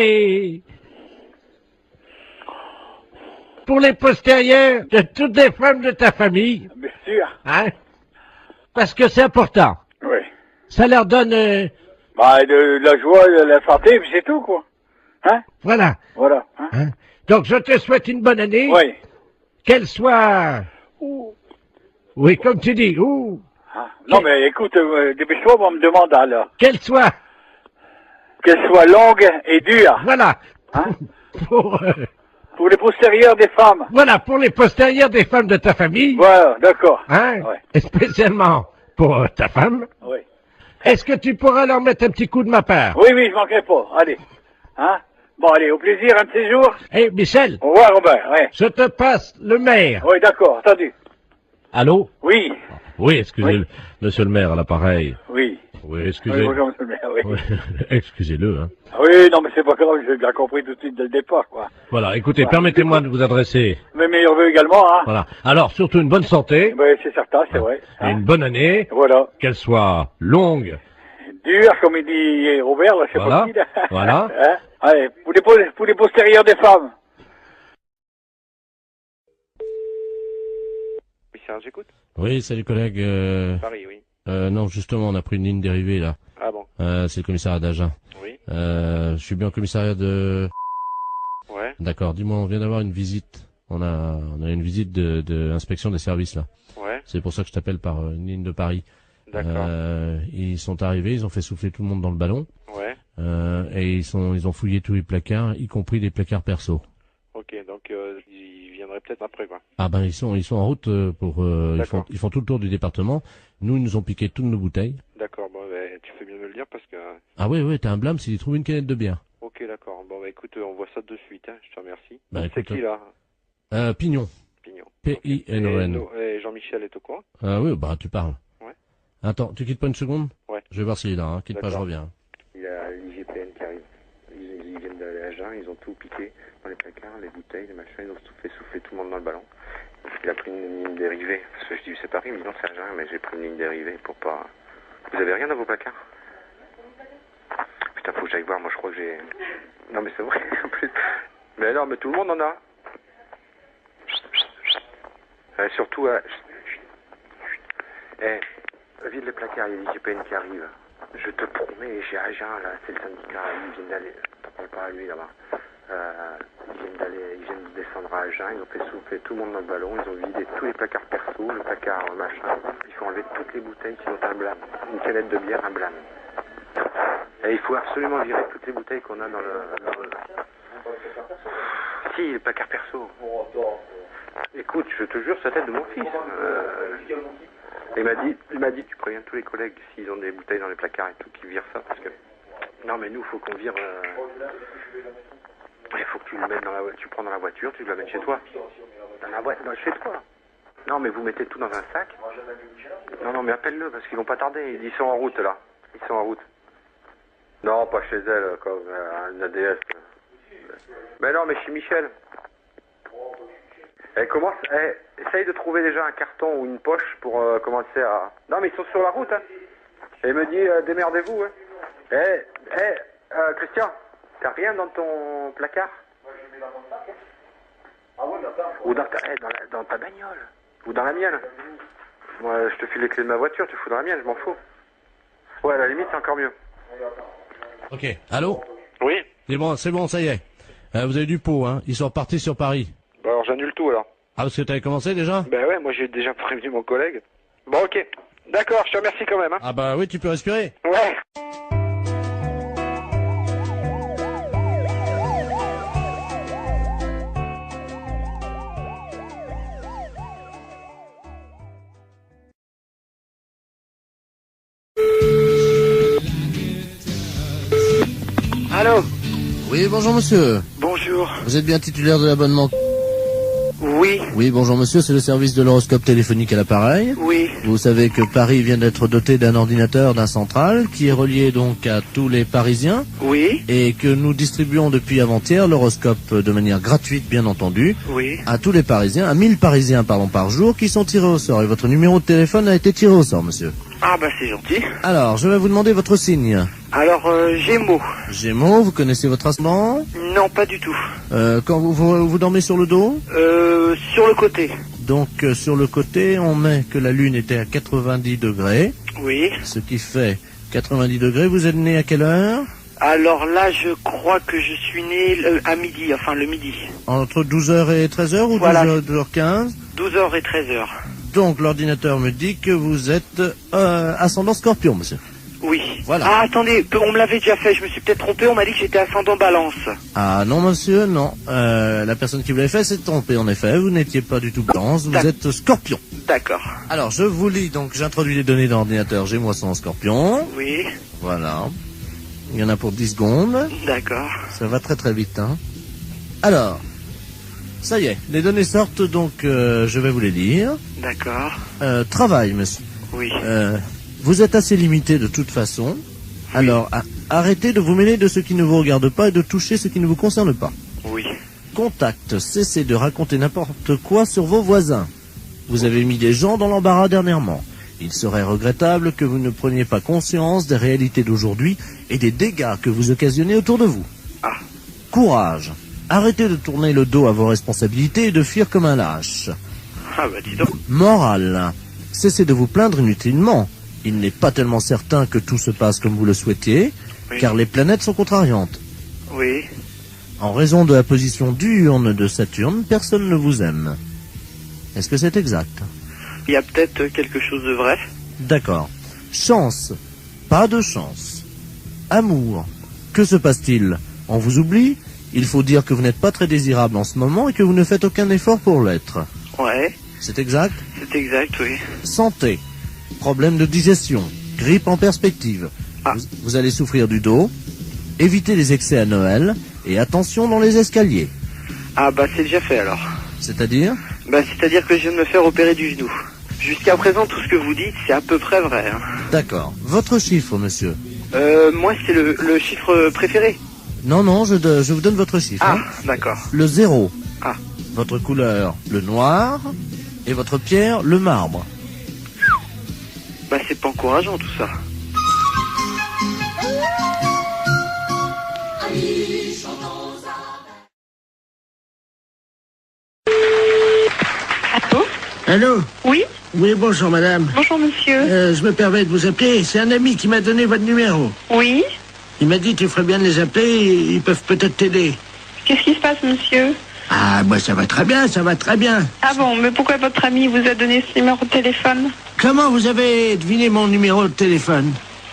les postérieurs de toutes les femmes de ta famille. Bien sûr. Hein? Parce que c'est important. Oui. Ça leur donne... Bah, de la joie, de la santé, puis c'est tout, quoi. Hein? Voilà. Voilà. Hein? Hein? Donc, je te souhaite une bonne année. Oui. Qu'elle soit... Oui, comme tu dis. Hein? Non, mais écoute, dépêche-toi, on me demande alors. Qu'elle soit longue et dure. Voilà. Hein? Pour les postérieurs des femmes. Voilà, pour les postérieurs des femmes de ta famille. Voilà, d'accord. Hein? Ouais. Et spécialement pour ta femme. Oui. Est-ce que tu pourras leur mettre un petit coup de ma part? Oui, oui, je manquerai pas. Allez. Hein? Bon, allez, au plaisir, un de ces jours. Eh, Michel. Au revoir, Robert, ouais. Je te passe le maire. Oui, d'accord, entendu. Allô? Oui. Oui, excusez-le, monsieur le maire, à l'appareil. Oui. Oui, excusez. Oui, bonjour, monsieur le maire, oui. Oui, excusez-le, hein. Oui, non, mais c'est pas grave, j'ai bien compris tout de suite dès le départ, quoi. Voilà, écoutez, Ouais. permettez-moi de vous adresser. Mes meilleurs vœux également, hein. Voilà. Alors, surtout une bonne santé. Oui, c'est certain, c'est vrai. Et une bonne année. Voilà. Qu'elle soit longue. Dur, comme il dit Robert, là, c'est Voilà. pas qui, là. Voilà. Hein? Allez, pour les postérieurs des femmes. Oui, Serge, j'écoute. Oui, salut collègue. Paris, oui. Non, justement, on a pris une ligne dérivée, là. Ah bon? C'est le commissariat d'Agen. Oui. Je suis bien au commissariat de... Ouais. D'accord, dis-moi, on vient d'avoir une visite. On a une visite de inspection des services, là. Ouais. C'est pour ça que je t'appelle par une ligne de Paris. D'accord. Ils sont arrivés, ils ont fait souffler tout le monde dans le ballon. Ouais. Et ils ont fouillé tous les placards, y compris les placards perso. Ok, donc ils viendraient peut-être après, quoi. Ah ben ils sont en route pour ils font tout le tour du département. Nous ils nous ont piqué toutes nos bouteilles. D'accord, bon, ben, tu fais bien de me le dire parce que... Ah ouais, t'as un blâme s'ils trouvent une canette de bière. Ok, d'accord. Bon, bah écoute, on voit ça de suite, hein. Je te remercie. Bah, C'est écoute, qui, là? Pignon. Pignon. P-I-N-O-N. Et Jean-Michel est au courant? Oui, bah tu parles. Ouais. Attends, tu quittes pas une seconde? Ouais. Je vais voir s'il est là, hein. Quitte pas, je D'accord. reviens. Il y a l'IGPN qui arrive. Ils viennent d'aller à Jeun, ils ont tout piqué dans les placards, les bouteilles, les machins, ils ont tout fait souffler tout le monde dans le ballon. Il a pris une ligne dérivée. Parce que je dis, c'est Paris, il me dit non, c'est à Jeun, mais j'ai pris une ligne dérivée pour pas... Vous avez rien dans vos placards? Putain, faut que j'aille voir, moi je crois que j'ai... Non mais c'est vrai, en plus. Mais non, mais tout le monde en a. Surtout, vide les placards, il y a l'IGPN qui arrive. Je te promets, j'ai Agen, là, c'est le syndicat, ils viennent d'aller... T'en parles pas à lui, là-bas. Ils viennent de descendre à Agen, ils ont fait souffler tout le monde dans le ballon, ils ont vidé tous les placards perso, le placard machin. Il faut enlever toutes les bouteilles qui ont un blâme. Une canette de bière, un blâme. Et il faut absolument virer toutes les bouteilles qu'on a dans le... Si, le placard perso. Écoute, je te jure, c'est la tête de mon fils. Il m'a dit, tu préviens tous les collègues s'ils ont des bouteilles dans les placards et tout, qu'ils virent ça, parce que... Non, mais nous, faut qu'on vire... Il faut que tu le mettes dans la voiture, tu prends dans la voiture, tu le mets chez toi. Dans la voiture, chez toi. Non, mais vous mettez tout dans un sac. Non, mais appelle-le, parce qu'ils vont pas tarder. Ils sont en route, là. Ils sont en route. Non, pas chez elle, comme une ADS. Mais non, mais chez Michel. Essaye de trouver déjà un carton ou une poche pour commencer à... Non, mais ils sont sur la route, hein. Et il me dit, démerdez-vous, hein. Christian, t'as rien dans ton placard? Moi, je le mets dans mon sac. Ah ouais, ou dans ta bagnole. Ou dans la mienne. Moi, je te file les clés de ma voiture, tu fous dans la mienne, je m'en fous. Ouais, à la limite, c'est encore mieux. Ok, allô? Oui. C'est bon, ça y est. Vous avez du pot, hein. Ils sont repartis sur Paris. Bah alors, j'annule tout, alors. Ah, parce que t'avais commencé déjà? Ben ouais, moi j'ai déjà prévenu mon collègue. Bon, ok. D'accord, je te remercie quand même, hein. Ah bah oui, tu peux respirer. Ouais. Allô? Oui, bonjour monsieur. Bonjour. Vous êtes bien titulaire de l'abonnement? Oui. Oui, bonjour monsieur, c'est le service de l'horoscope téléphonique à l'appareil. Oui. Vous savez que Paris vient d'être doté d'un ordinateur, d'un central, qui est relié donc à tous les Parisiens. Oui. Et que nous distribuons depuis avant-hier l'horoscope de manière gratuite, bien entendu. Oui. À tous les Parisiens, à 1000 Parisiens, par jour, qui sont tirés au sort. Et votre numéro de téléphone a été tiré au sort, monsieur. Ah bah c'est gentil. Alors, je vais vous demander votre signe. Alors, Gémeaux. Gémeaux, vous connaissez votre ascendant? Non, pas du tout. Quand vous dormez sur le dos? Sur le côté. Donc, sur le côté, on met que la Lune était à 90 degrés. Oui. Ce qui fait 90 degrés. Vous êtes né à quelle heure? Alors là, je crois que je suis né à midi, enfin le midi. Entre 12h et 13h ou voilà. 12h15? 12h et 13h. Donc, l'ordinateur me dit que vous êtes ascendant Scorpion, monsieur. Oui. Voilà. Ah, attendez, on me l'avait déjà fait, je me suis peut-être trompé, on m'a dit que j'étais ascendant Balance. Ah non, monsieur, non. La personne qui vous l'avait fait s'est trompée, en effet. Vous n'étiez pas du tout Balance, vous êtes Scorpion. D'accord. Alors, je vous lis, donc j'introduis les données dans l'ordinateur. J'ai moi son Scorpion. Oui. Voilà. Il y en a pour 10 secondes. D'accord. Ça va très très vite, hein. Alors, ça y est, les données sortent, donc je vais vous les lire. D'accord. Travail, monsieur. Oui. Vous êtes assez limité de toute façon. Oui. Alors, arrêtez de vous mêler de ce qui ne vous regarde pas et de toucher ce qui ne vous concerne pas. Oui. Contact, cessez de raconter n'importe quoi sur vos voisins. Vous avez mis des gens dans l'embarras dernièrement. Il serait regrettable que vous ne preniez pas conscience des réalités d'aujourd'hui et des dégâts que vous occasionnez autour de vous. Ah. Courage. Arrêtez de tourner le dos à vos responsabilités et de fuir comme un lâche. Ah bah dis donc. Morale. Cessez de vous plaindre inutilement. Il n'est pas tellement certain que tout se passe comme vous le souhaitiez, oui. Car les planètes sont contrariantes. Oui. En raison de la position diurne de Saturne, personne ne vous aime. Est-ce que c'est exact? Il y a peut-être quelque chose de vrai. D'accord. Chance. Pas de chance. Amour. Que se passe-t-il? On vous oublie? Il faut dire que vous n'êtes pas très désirable en ce moment et que vous ne faites aucun effort pour l'être. Ouais. C'est exact? C'est exact, oui. Santé. Problème de digestion. Grippe en perspective. Ah. Vous allez souffrir du dos. Évitez les excès à Noël. Et attention dans les escaliers. Ah bah c'est déjà fait alors. C'est-à-dire? Bah c'est-à-dire que je viens de me faire opérer du genou. Jusqu'à présent, tout ce que vous dites, c'est à peu près vrai. Hein. D'accord. Votre chiffre, monsieur? Moi, c'est le chiffre préféré. Non, je vous donne votre chiffre. Ah, hein. D'accord. Le 0. Ah. Votre couleur, le noir. Et votre pierre, le marbre. Bah, c'est pas encourageant, tout ça. Allô? Oui? Oui, bonjour madame. Bonjour monsieur. Je me permets de vous appeler. C'est un ami qui m'a donné votre numéro. Oui? Il m'a dit tu ferais bien de les appeler, ils peuvent peut-être t'aider. Qu'est-ce qui se passe monsieur? Ah, moi ça va très bien, ça va très bien. Ah bon, mais pourquoi votre ami vous a donné ce numéro de téléphone? Comment vous avez deviné mon numéro de téléphone?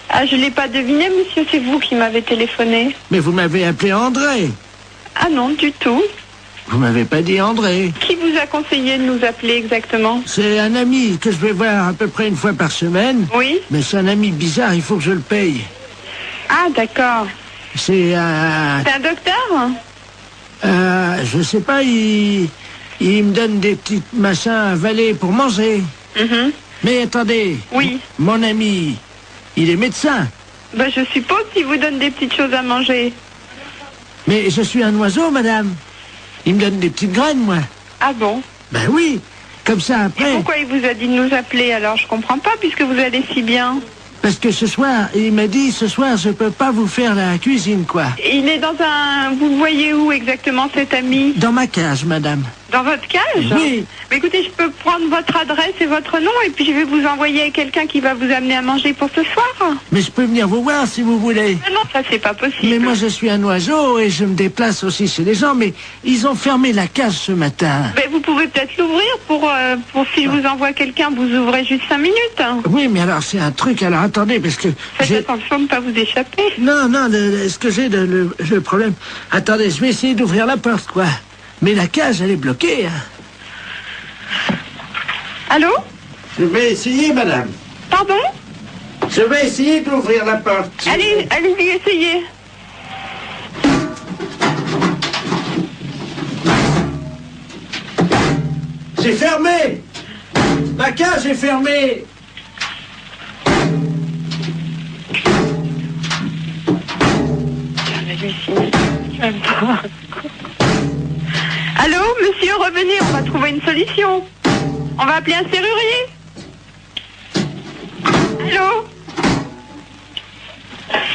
Ah, je l'ai pas deviné monsieur, c'est vous qui m'avez téléphoné. Mais vous m'avez appelé André. Ah non, du tout. Vous m'avez pas dit André. Qui vous a conseillé de nous appeler exactement? C'est un ami que je vais voir à peu près une fois par semaine. Oui. Mais c'est un ami bizarre, il faut que je le paye. Ah, d'accord. C'est un... C'est un docteur? Je sais pas, il me donne des petits machins à avaler pour manger. Mais attendez. Oui. Mon ami, il est médecin. Ben, je suppose qu'il vous donne des petites choses à manger. Mais je suis un oiseau, madame. Il me donne des petites graines, moi. Ah bon? Ben oui. Comme ça, après... Et pourquoi il vous a dit de nous appeler alors? Je comprends pas, puisque vous allez si bien. Parce que ce soir, il m'a dit, ce soir, je peux pas vous faire la cuisine, quoi. Il est dans un... Vous le voyez où exactement, cet ami? Dans ma cage, madame. Dans votre cage? Oui. Mais écoutez, je peux prendre votre adresse et votre nom, et puis je vais vous envoyer quelqu'un qui va vous amener à manger pour ce soir. Mais je peux venir vous voir si vous voulez. Ah non, ça c'est pas possible. Mais moi je suis un oiseau et je me déplace aussi chez les gens, mais ils ont fermé la cage ce matin. Mais vous pouvez peut-être l'ouvrir pour si je vous envoie quelqu'un, vous ouvrez juste 5 minutes. Oui, mais alors c'est un truc, alors attendez, parce que... Faites attention de ne pas vous échapper. Non, ce que j'ai le problème... Attendez, je vais essayer d'ouvrir la porte, quoi. Mais la cage, elle est bloquée. Allô? Je vais essayer, madame. Pardon? Je vais essayer d'ouvrir la porte. Allez-y, essayez. C'est fermé. La cage est fermée. Allô, monsieur, revenez, on va trouver une solution. On va appeler un serrurier. Allô?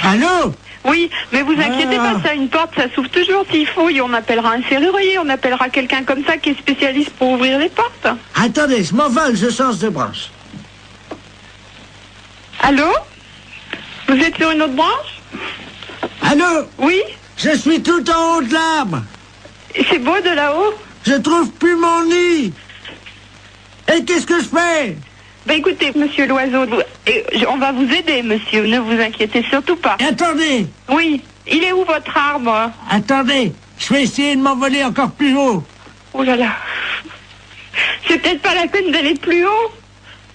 Allô? Oui, mais vous inquiétez pas, ça, une porte, ça s'ouvre toujours s'il faut, et on appellera un serrurier, on appellera quelqu'un comme ça qui est spécialiste pour ouvrir les portes. Attendez, je m'envole, je change de branche. Allô? Vous êtes sur une autre branche? Allô? Oui? Je suis tout en haut de l'arbre. C'est beau de là-haut? Je trouve plus mon nid. Et qu'est-ce que je fais? Ben écoutez, monsieur l'oiseau, on va vous aider, monsieur, ne vous inquiétez surtout pas. Attendez. Oui, il est où votre arbre? Attendez, je vais essayer de m'envoler encore plus haut. Oh là là. C'est peut-être pas la peine d'aller plus haut.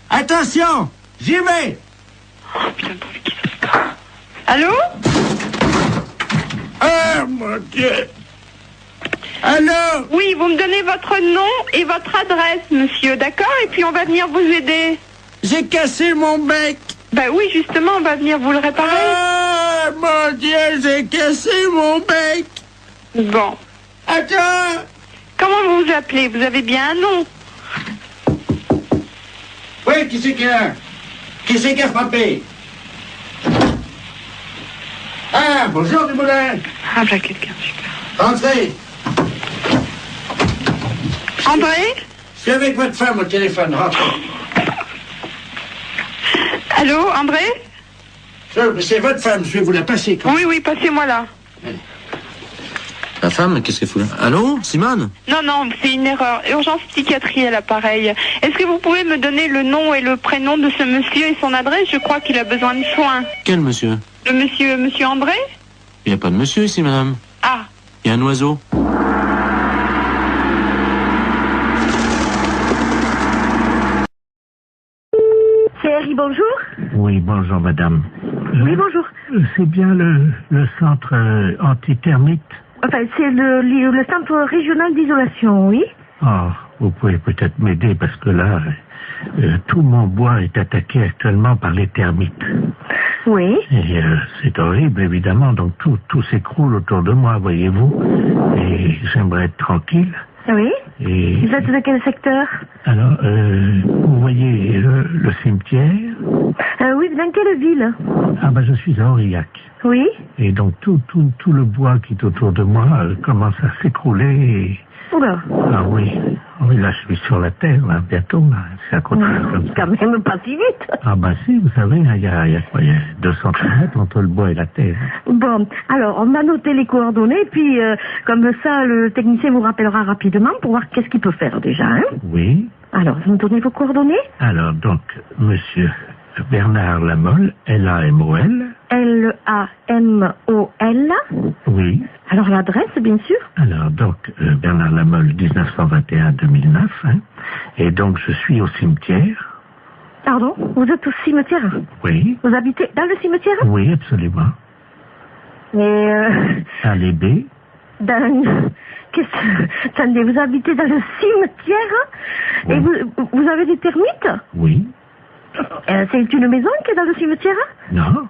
Attention, j'y vais. Oh putain, qu'est-ce que c'est ça? Allô? Oh mon Dieu. Allô? Oui, vous me donnez votre nom et votre adresse, monsieur, d'accord? Et puis on va venir vous aider. J'ai cassé mon bec. Ben oui, justement, on va venir vous le réparer. Oh mon Dieu, j'ai cassé mon bec. Bon. Attends. Comment vous vous appelez? Vous avez bien un nom? Oui, qui c'est qui a? Qui c'est qui a frappé? Ah, bonjour Dumoulin. Ah, voilà quelqu'un, super. Entrez. André? Je suis avec votre femme au téléphone, rentrez. Allô, André? C'est votre femme, je vais vous la passer. Quand oui, oui, passez-moi là. La femme, qu'est-ce qu'elle fout là? Allô, Simone? Non, non, c'est une erreur. Urgence psychiatrie à l'appareil. Est-ce que vous pouvez me donner le nom et le prénom de ce monsieur et son adresse? Je crois qu'il a besoin de soins. Quel monsieur? Le monsieur André? Il n'y a pas de monsieur ici, madame. Ah. Il y a un oiseau. CRI, bonjour. Oui, bonjour, madame. Oui, bonjour. C'est bien le centre antithermite. Enfin, c'est le centre régional d'isolation, oui. Oh, vous pouvez peut-être m'aider parce que là, tout mon bois est attaqué actuellement par les termites. Oui. Et c'est horrible, évidemment, donc tout s'écroule autour de moi, voyez-vous. Et j'aimerais être tranquille. Oui. Et... Vous êtes de quel secteur? Alors, vous voyez le cimetière? Oui, dans quelle ville? Ah ben, je suis à Aurillac. Oui. Et donc, tout le bois qui est autour de moi commence à s'écrouler et... Oula. Ah oui. Oui, là, je suis sur la terre, là, bientôt, là. C'est à côté comme ça. Quand même pas si vite. Ah ben si, vous savez, il y a quoi? Il y a 2 centimètres entre le bois et la terre. Bon, alors, on a noté les coordonnées, puis comme ça, le technicien vous rappellera rapidement pour voir qu'est-ce qu'il peut faire déjà, hein? Oui. Alors, vous me donnez vos coordonnées? Alors, donc, monsieur Bernard Lamolle, L-A-M-O-L. L-A-M-O-L. Oui. Alors l'adresse, bien sûr. Alors, donc, Bernard Lamolle, 1921-2009. Hein, et donc, je suis au cimetière. Pardon, vous êtes au cimetière? Oui. Vous habitez dans le cimetière? Oui, absolument. Mais Allée B. Attendez, vous habitez dans le cimetière? Oui. Et vous avez des termites? Oui. C'est une maison qui est dans le cimetière? Non.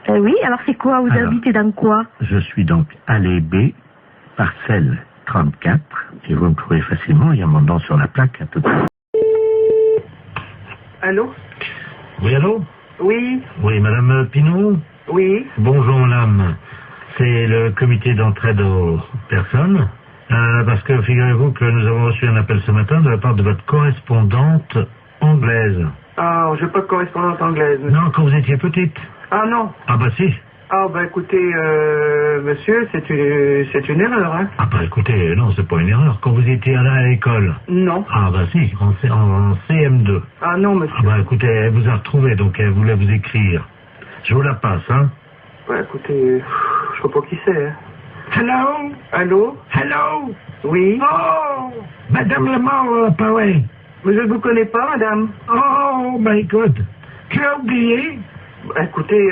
Oui, alors c'est quoi? Vous habitez dans quoi? Je suis donc allée B, parcelle 34. Et vous me trouvez facilement, il y a mon nom sur la plaque. À tout de suite. Allô? Oui, allô? Oui. Oui, madame Pinault? Oui. Bonjour, madame. C'est le comité d'entraide aux personnes. Parce que figurez-vous que nous avons reçu un appel ce matin de la part de votre correspondante anglaise. Ah, je n'ai pas de correspondante anglaise. Non, quand vous étiez petite. Ah non. Ah bah si. Ah bah écoutez, monsieur, c'est une erreur, hein. Ah bah écoutez, non, c'est pas une erreur. Quand vous étiez allé à l'école. Non. Ah bah si, en CM2. Ah non, monsieur. Ah bah écoutez, elle vous a retrouvé, donc elle voulait vous écrire. Je vous la passe, hein. Ouais, écoutez, je sais pas qui c'est, hein. Hello? Allô? Hello? Oui? Oh! Madame Lamar, pareil. Mais je ne vous connais pas, madame. Oh my God! Tu as oublié? Écoutez,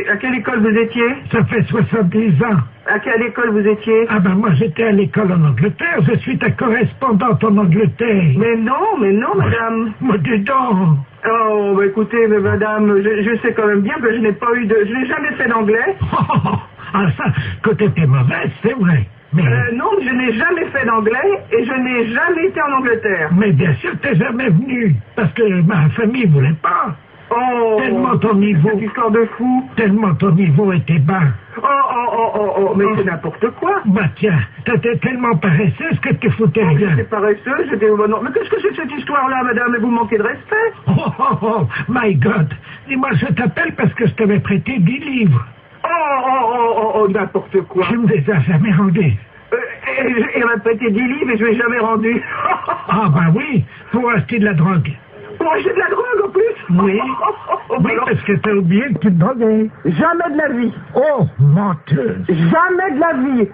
à quelle école vous étiez? Ça fait 70 ans. À quelle école vous étiez? Ah ben moi j'étais à l'école en Angleterre, je suis ta correspondante en Angleterre. Mais non, madame. Mais dis donc. Oh, bah écoutez, mais madame, je sais quand même bien que je n'ai jamais fait d'anglais. Ah ça, côté t'es mauvaise, c'est vrai. Mais... non, je n'ai jamais fait d'anglais et je n'ai jamais été en Angleterre. Mais bien sûr t'es jamais venu, parce que ma famille voulait pas. Oh, tellement ton niveau, cette histoire de fou. Tellement ton niveau était bas. Oh, mais c'est n'importe quoi. Bah tiens, t'étais tellement paresseuse que tu foutais rien. J'étais paresseuse, j'étais... Non, mais qu'est-ce que c'est que cette histoire-là, madame? Vous manquez de respect. Oh, my God. Dis-moi, je t'appelle parce que je t'avais prêté 10 livres. Oh, n'importe quoi. Tu me les as jamais rendus. Il m'a prêté 10 livres et je ne l'ai jamais rendu. Ah, bah oui, pour acheter de la drogue. Pour acheter de la drogue en plus? Oui. Oui, parce que t'as oublié que tu te droguais. Jamais de la vie. Oh, menteuse. Jamais de la vie.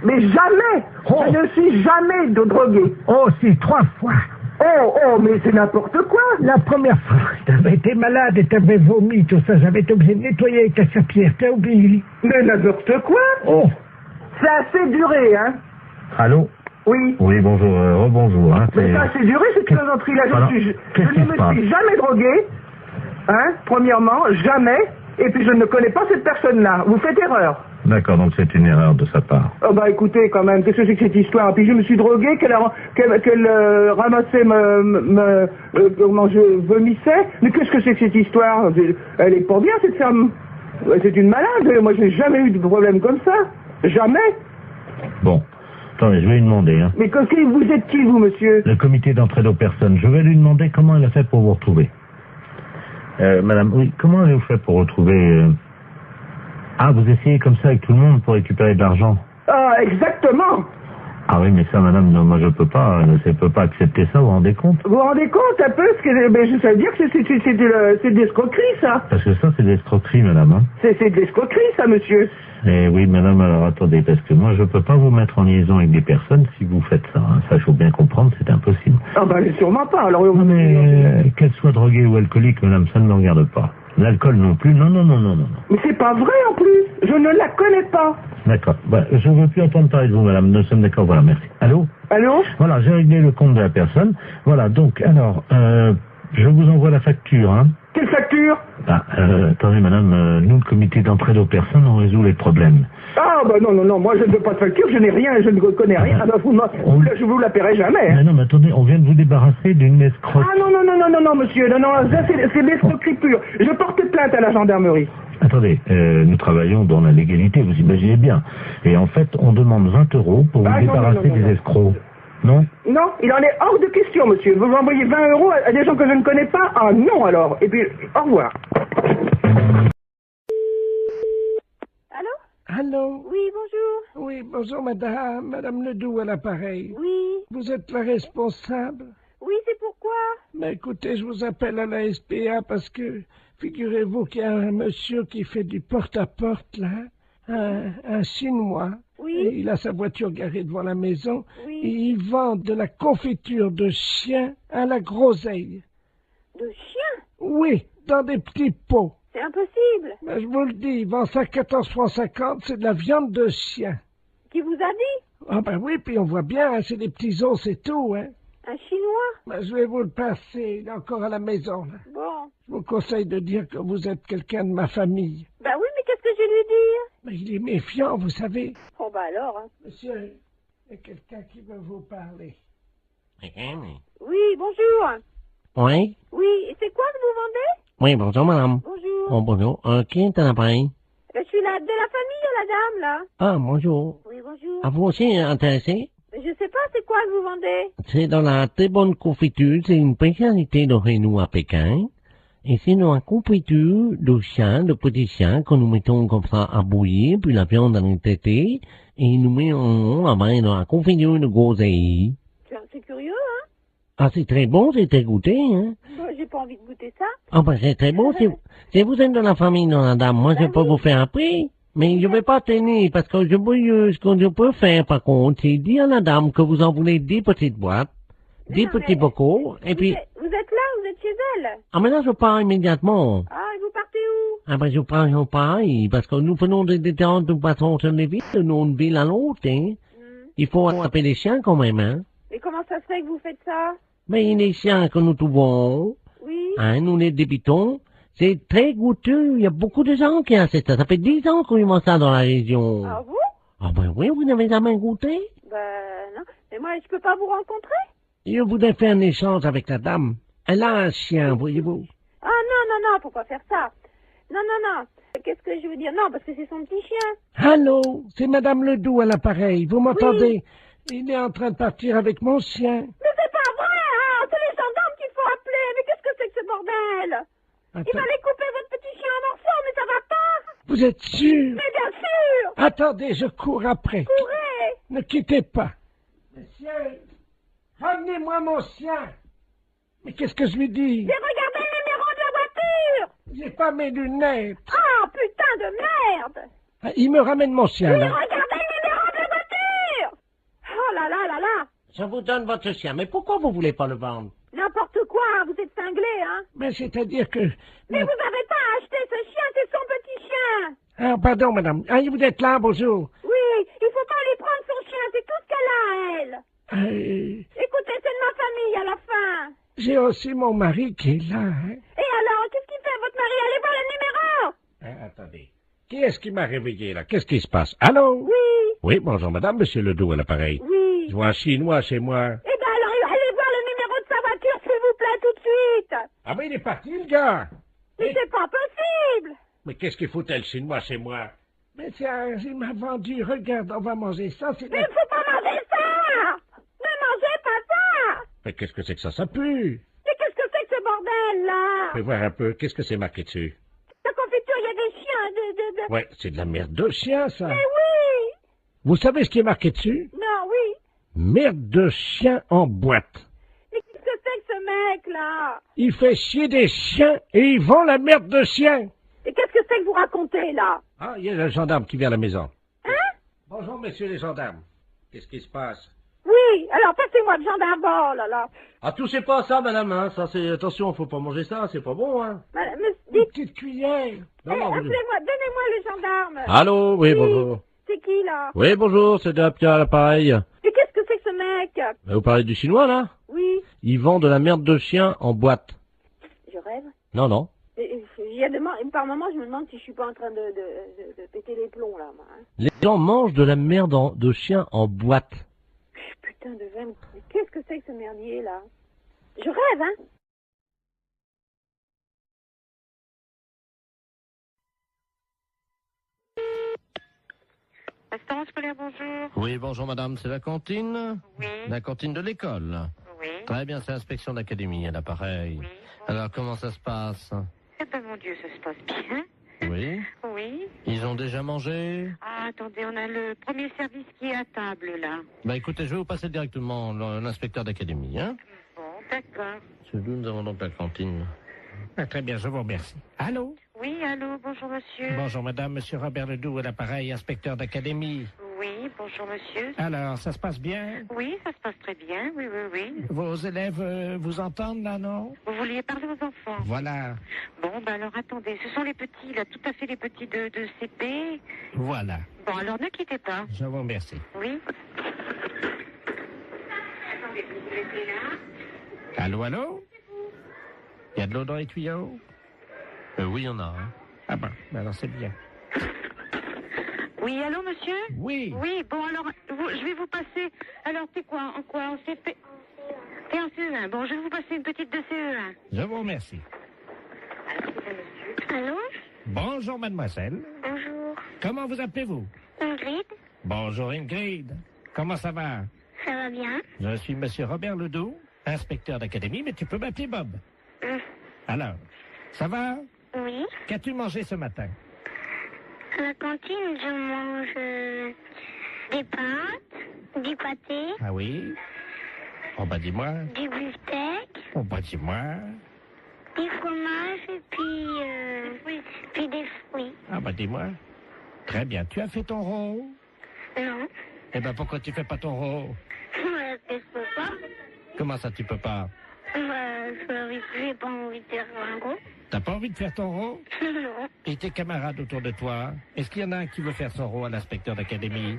Mais jamais. Oh. Je ne suis jamais drogué. Oh, si, 3 fois. Oh, mais c'est n'importe quoi. La première fois, t'avais été malade et t'avais vomi, tout ça. J'avais été obligé de nettoyer avec ta serpillère. T'as oublié? Mais n'importe quoi. Oh. Ça a assez duré, hein. Allô? Oui. Oui, bonjour, rebonjour. Hein, mais ça a assez duré, cette plaisanterie-là. Je ne me suis jamais drogué, hein, premièrement, jamais, et puis je ne connais pas cette personne-là. Vous faites erreur. D'accord, donc c'est une erreur de sa part. Oh bah écoutez, quand même, qu'est-ce que c'est que cette histoire? Puis je me suis drogué, qu'elle ramassait comment je vomissais. Mais qu'est-ce que c'est que cette histoire? Elle est pas bien, cette femme. C'est une malade. Moi, je n'ai jamais eu de problème comme ça. Jamais. Bon. Attendez, je vais lui demander. Hein. Mais vous êtes qui, vous, monsieur? Le comité d'entraide aux personnes. Je vais lui demander comment elle a fait pour vous retrouver. Madame, oui, comment avez-vous fait pour retrouver... Ah, vous essayez comme ça avec tout le monde pour récupérer de l'argent? Ah, exactement. Ah oui, mais ça, madame, non, moi je peux pas accepter ça, vous vous rendez compte? Vous vous rendez compte un peu? Ça veut dire que c'est de l'escroquerie, ça. Parce que ça, c'est de l'escroquerie, madame. Hein. C'est de l'escroquerie, ça, monsieur. Eh oui, madame, alors attendez, parce que moi je peux pas vous mettre en liaison avec des personnes si vous faites ça. Hein. Ça, il faut bien comprendre, c'est impossible. Ah ben, sûrement pas. Alors, non, mais qu'elle soit droguée ou alcoolique, madame, ça ne me regarde pas. L'alcool non plus, non. Mais c'est pas vrai en plus, je ne la connais pas. D'accord, bah, je ne veux plus entendre parler de vous, madame, nous sommes d'accord, voilà, merci. Allô? Allô? Voilà, j'ai réglé le compte de la personne. Voilà, donc, alors, je vous envoie la facture, hein. Quelle facture? Ah, attendez, madame, nous, le comité d'entraide aux personnes, on résout les problèmes. Ah, bah non, moi je ne veux pas de facture, je n'ai rien, je ne connais rien. Ah, bah, je vous la paierai jamais. Hein. Mais non, mais attendez, on vient de vous débarrasser d'une escroque. Ah non, monsieur, non, ça c'est l'escroquerie pure. Je porte plainte à la gendarmerie. Attendez, nous travaillons dans la légalité, vous imaginez bien. Et en fait, on demande 20 € pour vous débarrasser des escrocs. Non? Non, il en est hors de question, monsieur. Vous envoyez 20 € à des gens que je ne connais pas? Ah non, alors. Et puis, au revoir. Allô? Oui, bonjour. Oui, bonjour, madame Ledoux à l'appareil. Oui. Vous êtes la responsable? Oui, c'est pourquoi? Mais écoutez, je vous appelle à la SPA parce que Figurez-vous qu'il y a un monsieur qui fait du porte-à-porte, là, un Chinois. Oui. Et il a sa voiture garée devant la maison. Oui. Et il vend de la confiture de chien à la groseille. De chien? Oui, dans des petits pots. C'est impossible. Ben, je vous le dis, il vend ça 14 francs 50, c'est de la viande de chien. Qui vous a dit? Ah ben oui, puis on voit bien, hein, c'est des petits os, c'est tout, hein. Un Chinois? Ben, je vais vous le passer, il est encore à la maison, là. Bon. Je vous conseille de dire que vous êtes quelqu'un de ma famille. Ben oui, mais qu'est-ce que je vais lui dire? Mais il est méfiant, vous savez. Oh ben alors, hein. Monsieur, il y a quelqu'un qui veut vous parler. Oui, bonjour. Oui? Oui, et c'est quoi que vous vendez? Oui, bonjour, madame. Bonjour. Oh, bonjour. Qui est à l'appareil? Ben, je suis de la famille, la dame, là. Ah, bonjour. Oui, bonjour. À vous aussi intéressé? Mais je sais pas, c'est quoi que vous vendez? C'est dans la très bonne confiture, c'est une spécialité de chez nous à Pékin. Et c'est dans la confiture de chien, de petits chiens, que nous mettons comme ça à bouillir, puis la viande à tétée, et nous mettons dans la confiture de groseille. C'est curieux, hein? Ah, c'est très bon, c'est très goûté, hein? Bon, j'ai pas envie de goûter ça. Ah, ben, c'est très bon, si vous êtes de la famille, non, madame, moi, je peux vous faire un prix. Mais je vais pas tenir, parce que ce que je peux faire, par contre, c'est dire à la dame que vous en voulez 10 petites boîtes, 10 petits bocaux, et puis... Vous êtes là, vous êtes chez elle? Ah, mais là, je pars immédiatement. Ah, et vous partez où? Ah, ben, je pars, parce que nous faisons des détentes de façon sur les villes, de une ville à l'autre, hein. Il faut attraper les chiens, quand même, hein. Et comment ça se fait que vous faites ça? Mais les chiens que nous trouvons, Oui. hein, nous les débitons, c'est très goûteux. Il y a beaucoup de gens qui achètent ça. Ça fait 10 ans qu'on y mange ça dans la région. Ah vous? Ah ben oui, vous n'avez jamais goûté? Ben non. Mais moi, je peux pas vous rencontrer? Je voudrais faire un échange avec la dame. Elle a un chien, voyez-vous. Ah non, faut pas faire ça. Non. Qu'est-ce que je veux dire? Non, parce que c'est son petit chien. Allô, c'est Madame Ledoux à l'appareil. Vous m'entendez? Il est en train de partir avec mon chien. Mais c'est pas vrai, hein! C'est les gendarmes qu'il faut appeler. Mais qu'est-ce que c'est que ce bordel? Il fallait couper votre petit chien en morceaux, mais ça va pas! Vous êtes sûr? Mais bien sûr! Attendez, je cours après. Courez! Ne quittez pas. Monsieur, ramenez-moi mon chien. Mais qu'est-ce que je lui dis? J'ai regardé le numéro de la voiture! J'ai pas mes lunettes. Ah, putain de merde! Ah, il me ramène mon chien, Oui, là. regardez le numéro de la voiture! Oh là là là là! Je vous donne votre chien, mais pourquoi vous voulez pas le vendre? N'importe quoi, vous êtes cinglé, hein? Mais c'est-à-dire que... Mais vous n'avez pas acheté ce chien, c'est son petit chien! Ah, pardon, madame. Ah, vous êtes là, bonjour. Oui, il faut pas lui prendre son chien, c'est tout ce qu'elle a, elle! Écoutez, c'est de ma famille à la fin! J'ai aussi mon mari qui est là, hein. Et alors, qu'est-ce qu'il fait, votre mari? Allez voir le numéro! Attendez. Qui est-ce qui m'a réveillé, là? Qu'est-ce qui se passe? Allô? Oui! Oui, bonjour, madame, monsieur Ledoux à l'appareil. Oui! Je vois un Chinois chez moi. Eh ben alors, allez voir le numéro de sa voiture, s'il vous plaît, tout de suite! Ah, mais il est parti, le gars! Mais c'est pas possible! Mais qu'est-ce qu'il foutait, le Chinois, chez moi? Mais tiens, il m'a vendu. Regarde, on va manger ça, c'est... Mais il faut pas manger ça! Ne mangez pas ça! Mais qu'est-ce que c'est que ça pue! Mais qu'est-ce que c'est que ce bordel, là? Fais voir un peu, qu'est-ce que c'est marqué dessus? La confiture, il y a des chiens, Ouais, c'est de la merde de chien, ça! Mais oui! Vous savez ce qui est marqué dessus? Non, oui! Merde de chien en boîte! Mais qu'est-ce que c'est que ce mec-là? Il fait chier des chiens et il vend la merde de chien! Et qu'est-ce que c'est que vous racontez, là? Ah, il y a le gendarme qui vient à la maison. Hein? Bonjour, messieurs les gendarmes. Qu'est-ce qui se passe? Oui, alors passez-moi le gendarme, oh là là. Ah, touchez pas à ça, madame, hein. Ça, c'est... Attention, faut pas manger ça, c'est pas bon, hein. Mais Une petite cuillère. Non, non, appelez-moi, donnez-moi le gendarme. Allô, oui, bonjour. C'est qui, là? Oui, bonjour, c'est Pierre à l'appareil. Mais qu'est-ce que c'est que ce mec? Vous parlez du chinois, là? Oui. Il vend de la merde de chien en boîte. Je rêve. Non. Par moment, je me demande si je suis pas en train de péter les plombs, là, moi. Hein. Les gens mangent de la merde de chien en boîte. Putain de veine. Mais qu'est-ce que c'est que ce merdier, là? Je rêve, hein? Restaurant scolaire, bonjour. Oui, bonjour madame, c'est la cantine? Oui. La cantine de l'école? Oui. Très bien, c'est l'inspection d'académie, à l'appareil. Oui. Alors, comment ça se passe? Eh ben, mon Dieu, ça se passe bien. Oui. Oui. Ils ont déjà mangé? Ah, attendez, on a le premier service qui est à table, là. Bah écoutez, je vais vous passer directement l'inspecteur d'académie, hein? Bon, d'accord. C'est d'où nous avons donc la cantine? Ah, très bien, je vous remercie. Allô? Oui, allô, bonjour monsieur. Bonjour madame, monsieur Robert Ledoux à l'appareil, inspecteur d'académie. Oui, bonjour monsieur. Alors, ça se passe bien? Oui, ça se passe très bien, oui, oui, oui. Vos élèves vous entendent là, non? Vous vouliez parler aux enfants? Voilà. Bon, ben alors attendez, ce sont les petits, là, tout à fait les petits de CP. Voilà. Bon, alors ne quittez pas. Je vous remercie. Oui. Attendez, vous laissez là. Allô, allô? Il y a de l'eau dans les tuyaux? Oui, il y en a. Hein. Ah ben alors c'est bien. Oui, allô, monsieur? Oui. Oui, bon, alors, je vais vous passer... Alors, t'es quoi? En quoi? En CP? T'es en CE1. Bon, je vais vous passer une petite de CE1. Je vous remercie. Allô? Bonjour, mademoiselle. Bonjour. Comment vous appelez-vous? Ingrid? Bonjour, Ingrid. Comment ça va? Ça va bien? Je suis monsieur Robert Ledoux, inspecteur d'académie, mais tu peux m'appeler Bob. Alors, ça va? Oui. Qu'as-tu mangé ce matin? À la cantine, je mange des pâtes, du pâté, Ah oui? Oh bah dis-moi. du beefsteak, Oh bah dis-moi. du fromage et puis des fruits. Ah bah dis-moi. Très bien. Tu as fait ton rot? Non. Eh ben pourquoi tu fais pas ton rot? Je peux pas. Comment ça tu peux pas? J'ai pas envie de faire un gros. T'as pas envie de faire ton rot? Non. Et tes camarades autour de toi? Est-ce qu'il y en a un qui veut faire son rot à l'inspecteur d'académie?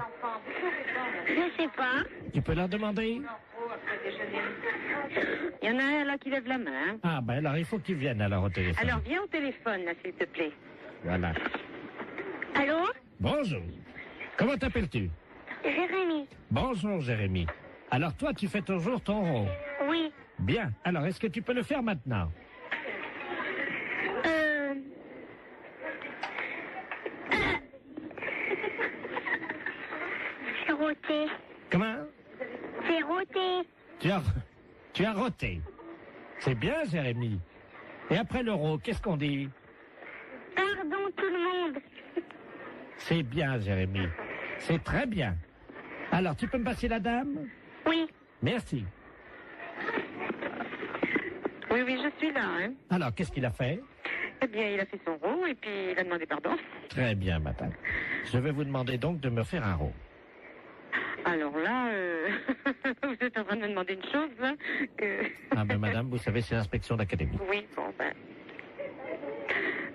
Je sais pas. Tu peux leur demander? Il y en a un là qui lève la main. Ah ben alors il faut qu'ils viennent alors au téléphone. Alors viens au téléphone là s'il te plaît. Voilà. Allô? Bonjour. Comment t'appelles-tu? Jérémy. Bonjour Jérémy. Alors toi tu fais toujours ton rot? Oui. Bien. Alors est-ce que tu peux le faire maintenant? C'est roté. Comment? C'est roté. Tu as roté. C'est bien Jérémy. Et après le rot, qu'est-ce qu'on dit? Pardon tout le monde. C'est bien Jérémy. C'est très bien. Alors tu peux me passer la dame? Oui. Merci. Oui, oui, je suis là. Hein. Alors qu'est-ce qu'il a fait? Eh bien, il a fait son rot et puis il a demandé pardon. Très bien madame. Je vais vous demander donc de me faire un rot. Alors là, vous êtes en train de me demander une chose, là, que... Ah ben madame, vous savez, c'est l'inspection d'académie. Oui, bon, ben...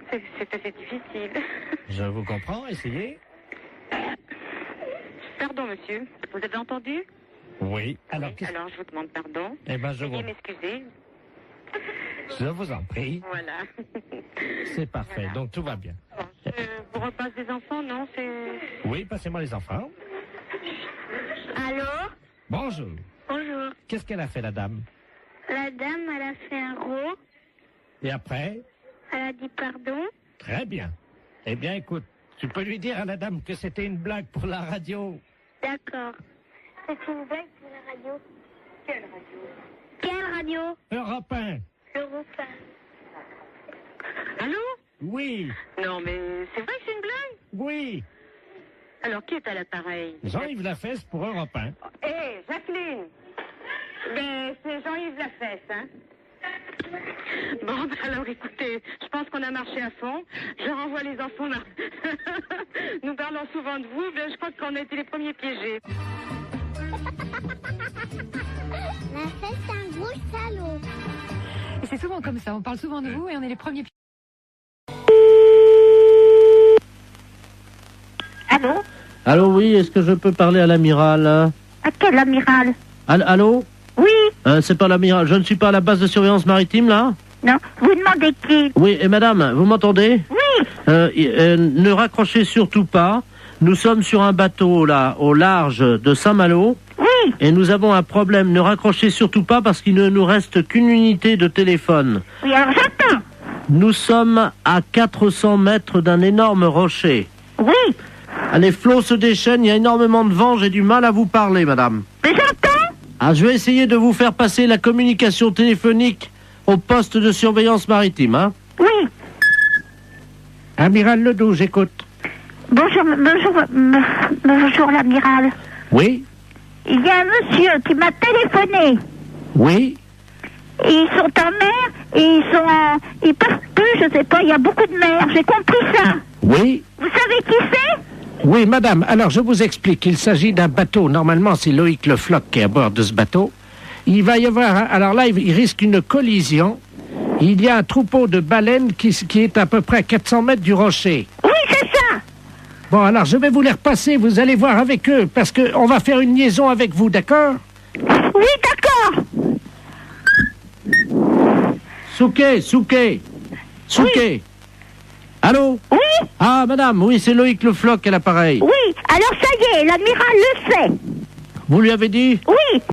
C'est assez difficile. Je vous comprends, essayez. Pardon, monsieur. Vous avez entendu? Oui. Alors, alors je vous demande pardon. Eh ben, je Veuillez m'excuser. Je vous en prie. Voilà. C'est parfait, Voilà. donc tout va bien. Je vous repasse des enfants, non? C'est... Oui, passez-moi les enfants. Allô? Bonjour. Bonjour. Qu'est-ce qu'elle a fait, la dame? La dame, elle a fait un rot. Et après? Elle a dit pardon. Très bien. Eh bien, écoute, tu peux lui dire à la dame que c'était une blague pour la radio. D'accord. C'est une blague pour la radio. Quelle radio? Quelle radio? Europe 1. Europe 1. Allô? Oui. Non, mais c'est vrai que c'est une blague? Oui. Alors, qui est à l'appareil? Jean-Yves Lafesse pour Europe 1. Hé, Jacqueline! Ben, c'est Jean-Yves Lafesse, hein? Bon, ben alors, écoutez, je pense qu'on a marché à fond. Je renvoie les enfants là. Nous parlons souvent de vous, mais je crois qu'on a été les premiers piégés. Lafesse, c'est un gros salaud. Et c'est souvent comme ça, on parle souvent de vous et on est les premiers. Allô? Allô, oui, est-ce que je peux parler à l'amiral? À quel amiral? Allô? Oui. C'est pas l'amiral, je ne suis pas à la base de surveillance maritime, là? Non, vous demandez qui? Oui, et madame, vous m'entendez? Oui. Ne raccrochez surtout pas. Nous sommes sur un bateau, là, au large de Saint-Malo. Oui. Et nous avons un problème. Ne raccrochez surtout pas parce qu'il ne nous reste qu'une unité de téléphone. Oui, alors j'attends. Nous sommes à 400 mètres d'un énorme rocher. Oui. Les flots se déchaînent, il y a énormément de vent, j'ai du mal à vous parler, madame. Mais j'entends. Ah, je vais essayer de vous faire passer la communication téléphonique au poste de surveillance maritime, hein? Oui. Amiral Ledoux, j'écoute. Bonjour l'amiral. Oui. Il y a un monsieur qui m'a téléphoné. Oui. et ils sont en mer, et ils partent peu, je sais pas, il y a beaucoup de mer, j'ai compris ça. Oui. Vous savez qui c'est? Oui, madame. Alors, je vous explique. Il s'agit d'un bateau. Normalement, c'est Loïc Le Floch qui est à bord de ce bateau. Il va y avoir... Alors là, il risque une collision. Il y a un troupeau de baleines qui est à peu près à 400 mètres du rocher. Oui, c'est ça. Bon, alors, je vais vous les repasser. Vous allez voir avec eux, parce qu'on va faire une liaison avec vous, d'accord? Oui, d'accord. Souquet. Oui. Allô? Oui. Ah, madame, oui, c'est Loïc Le Floch à l'appareil. Oui, alors ça y est, l'amiral le sait. Vous lui avez dit? Oui.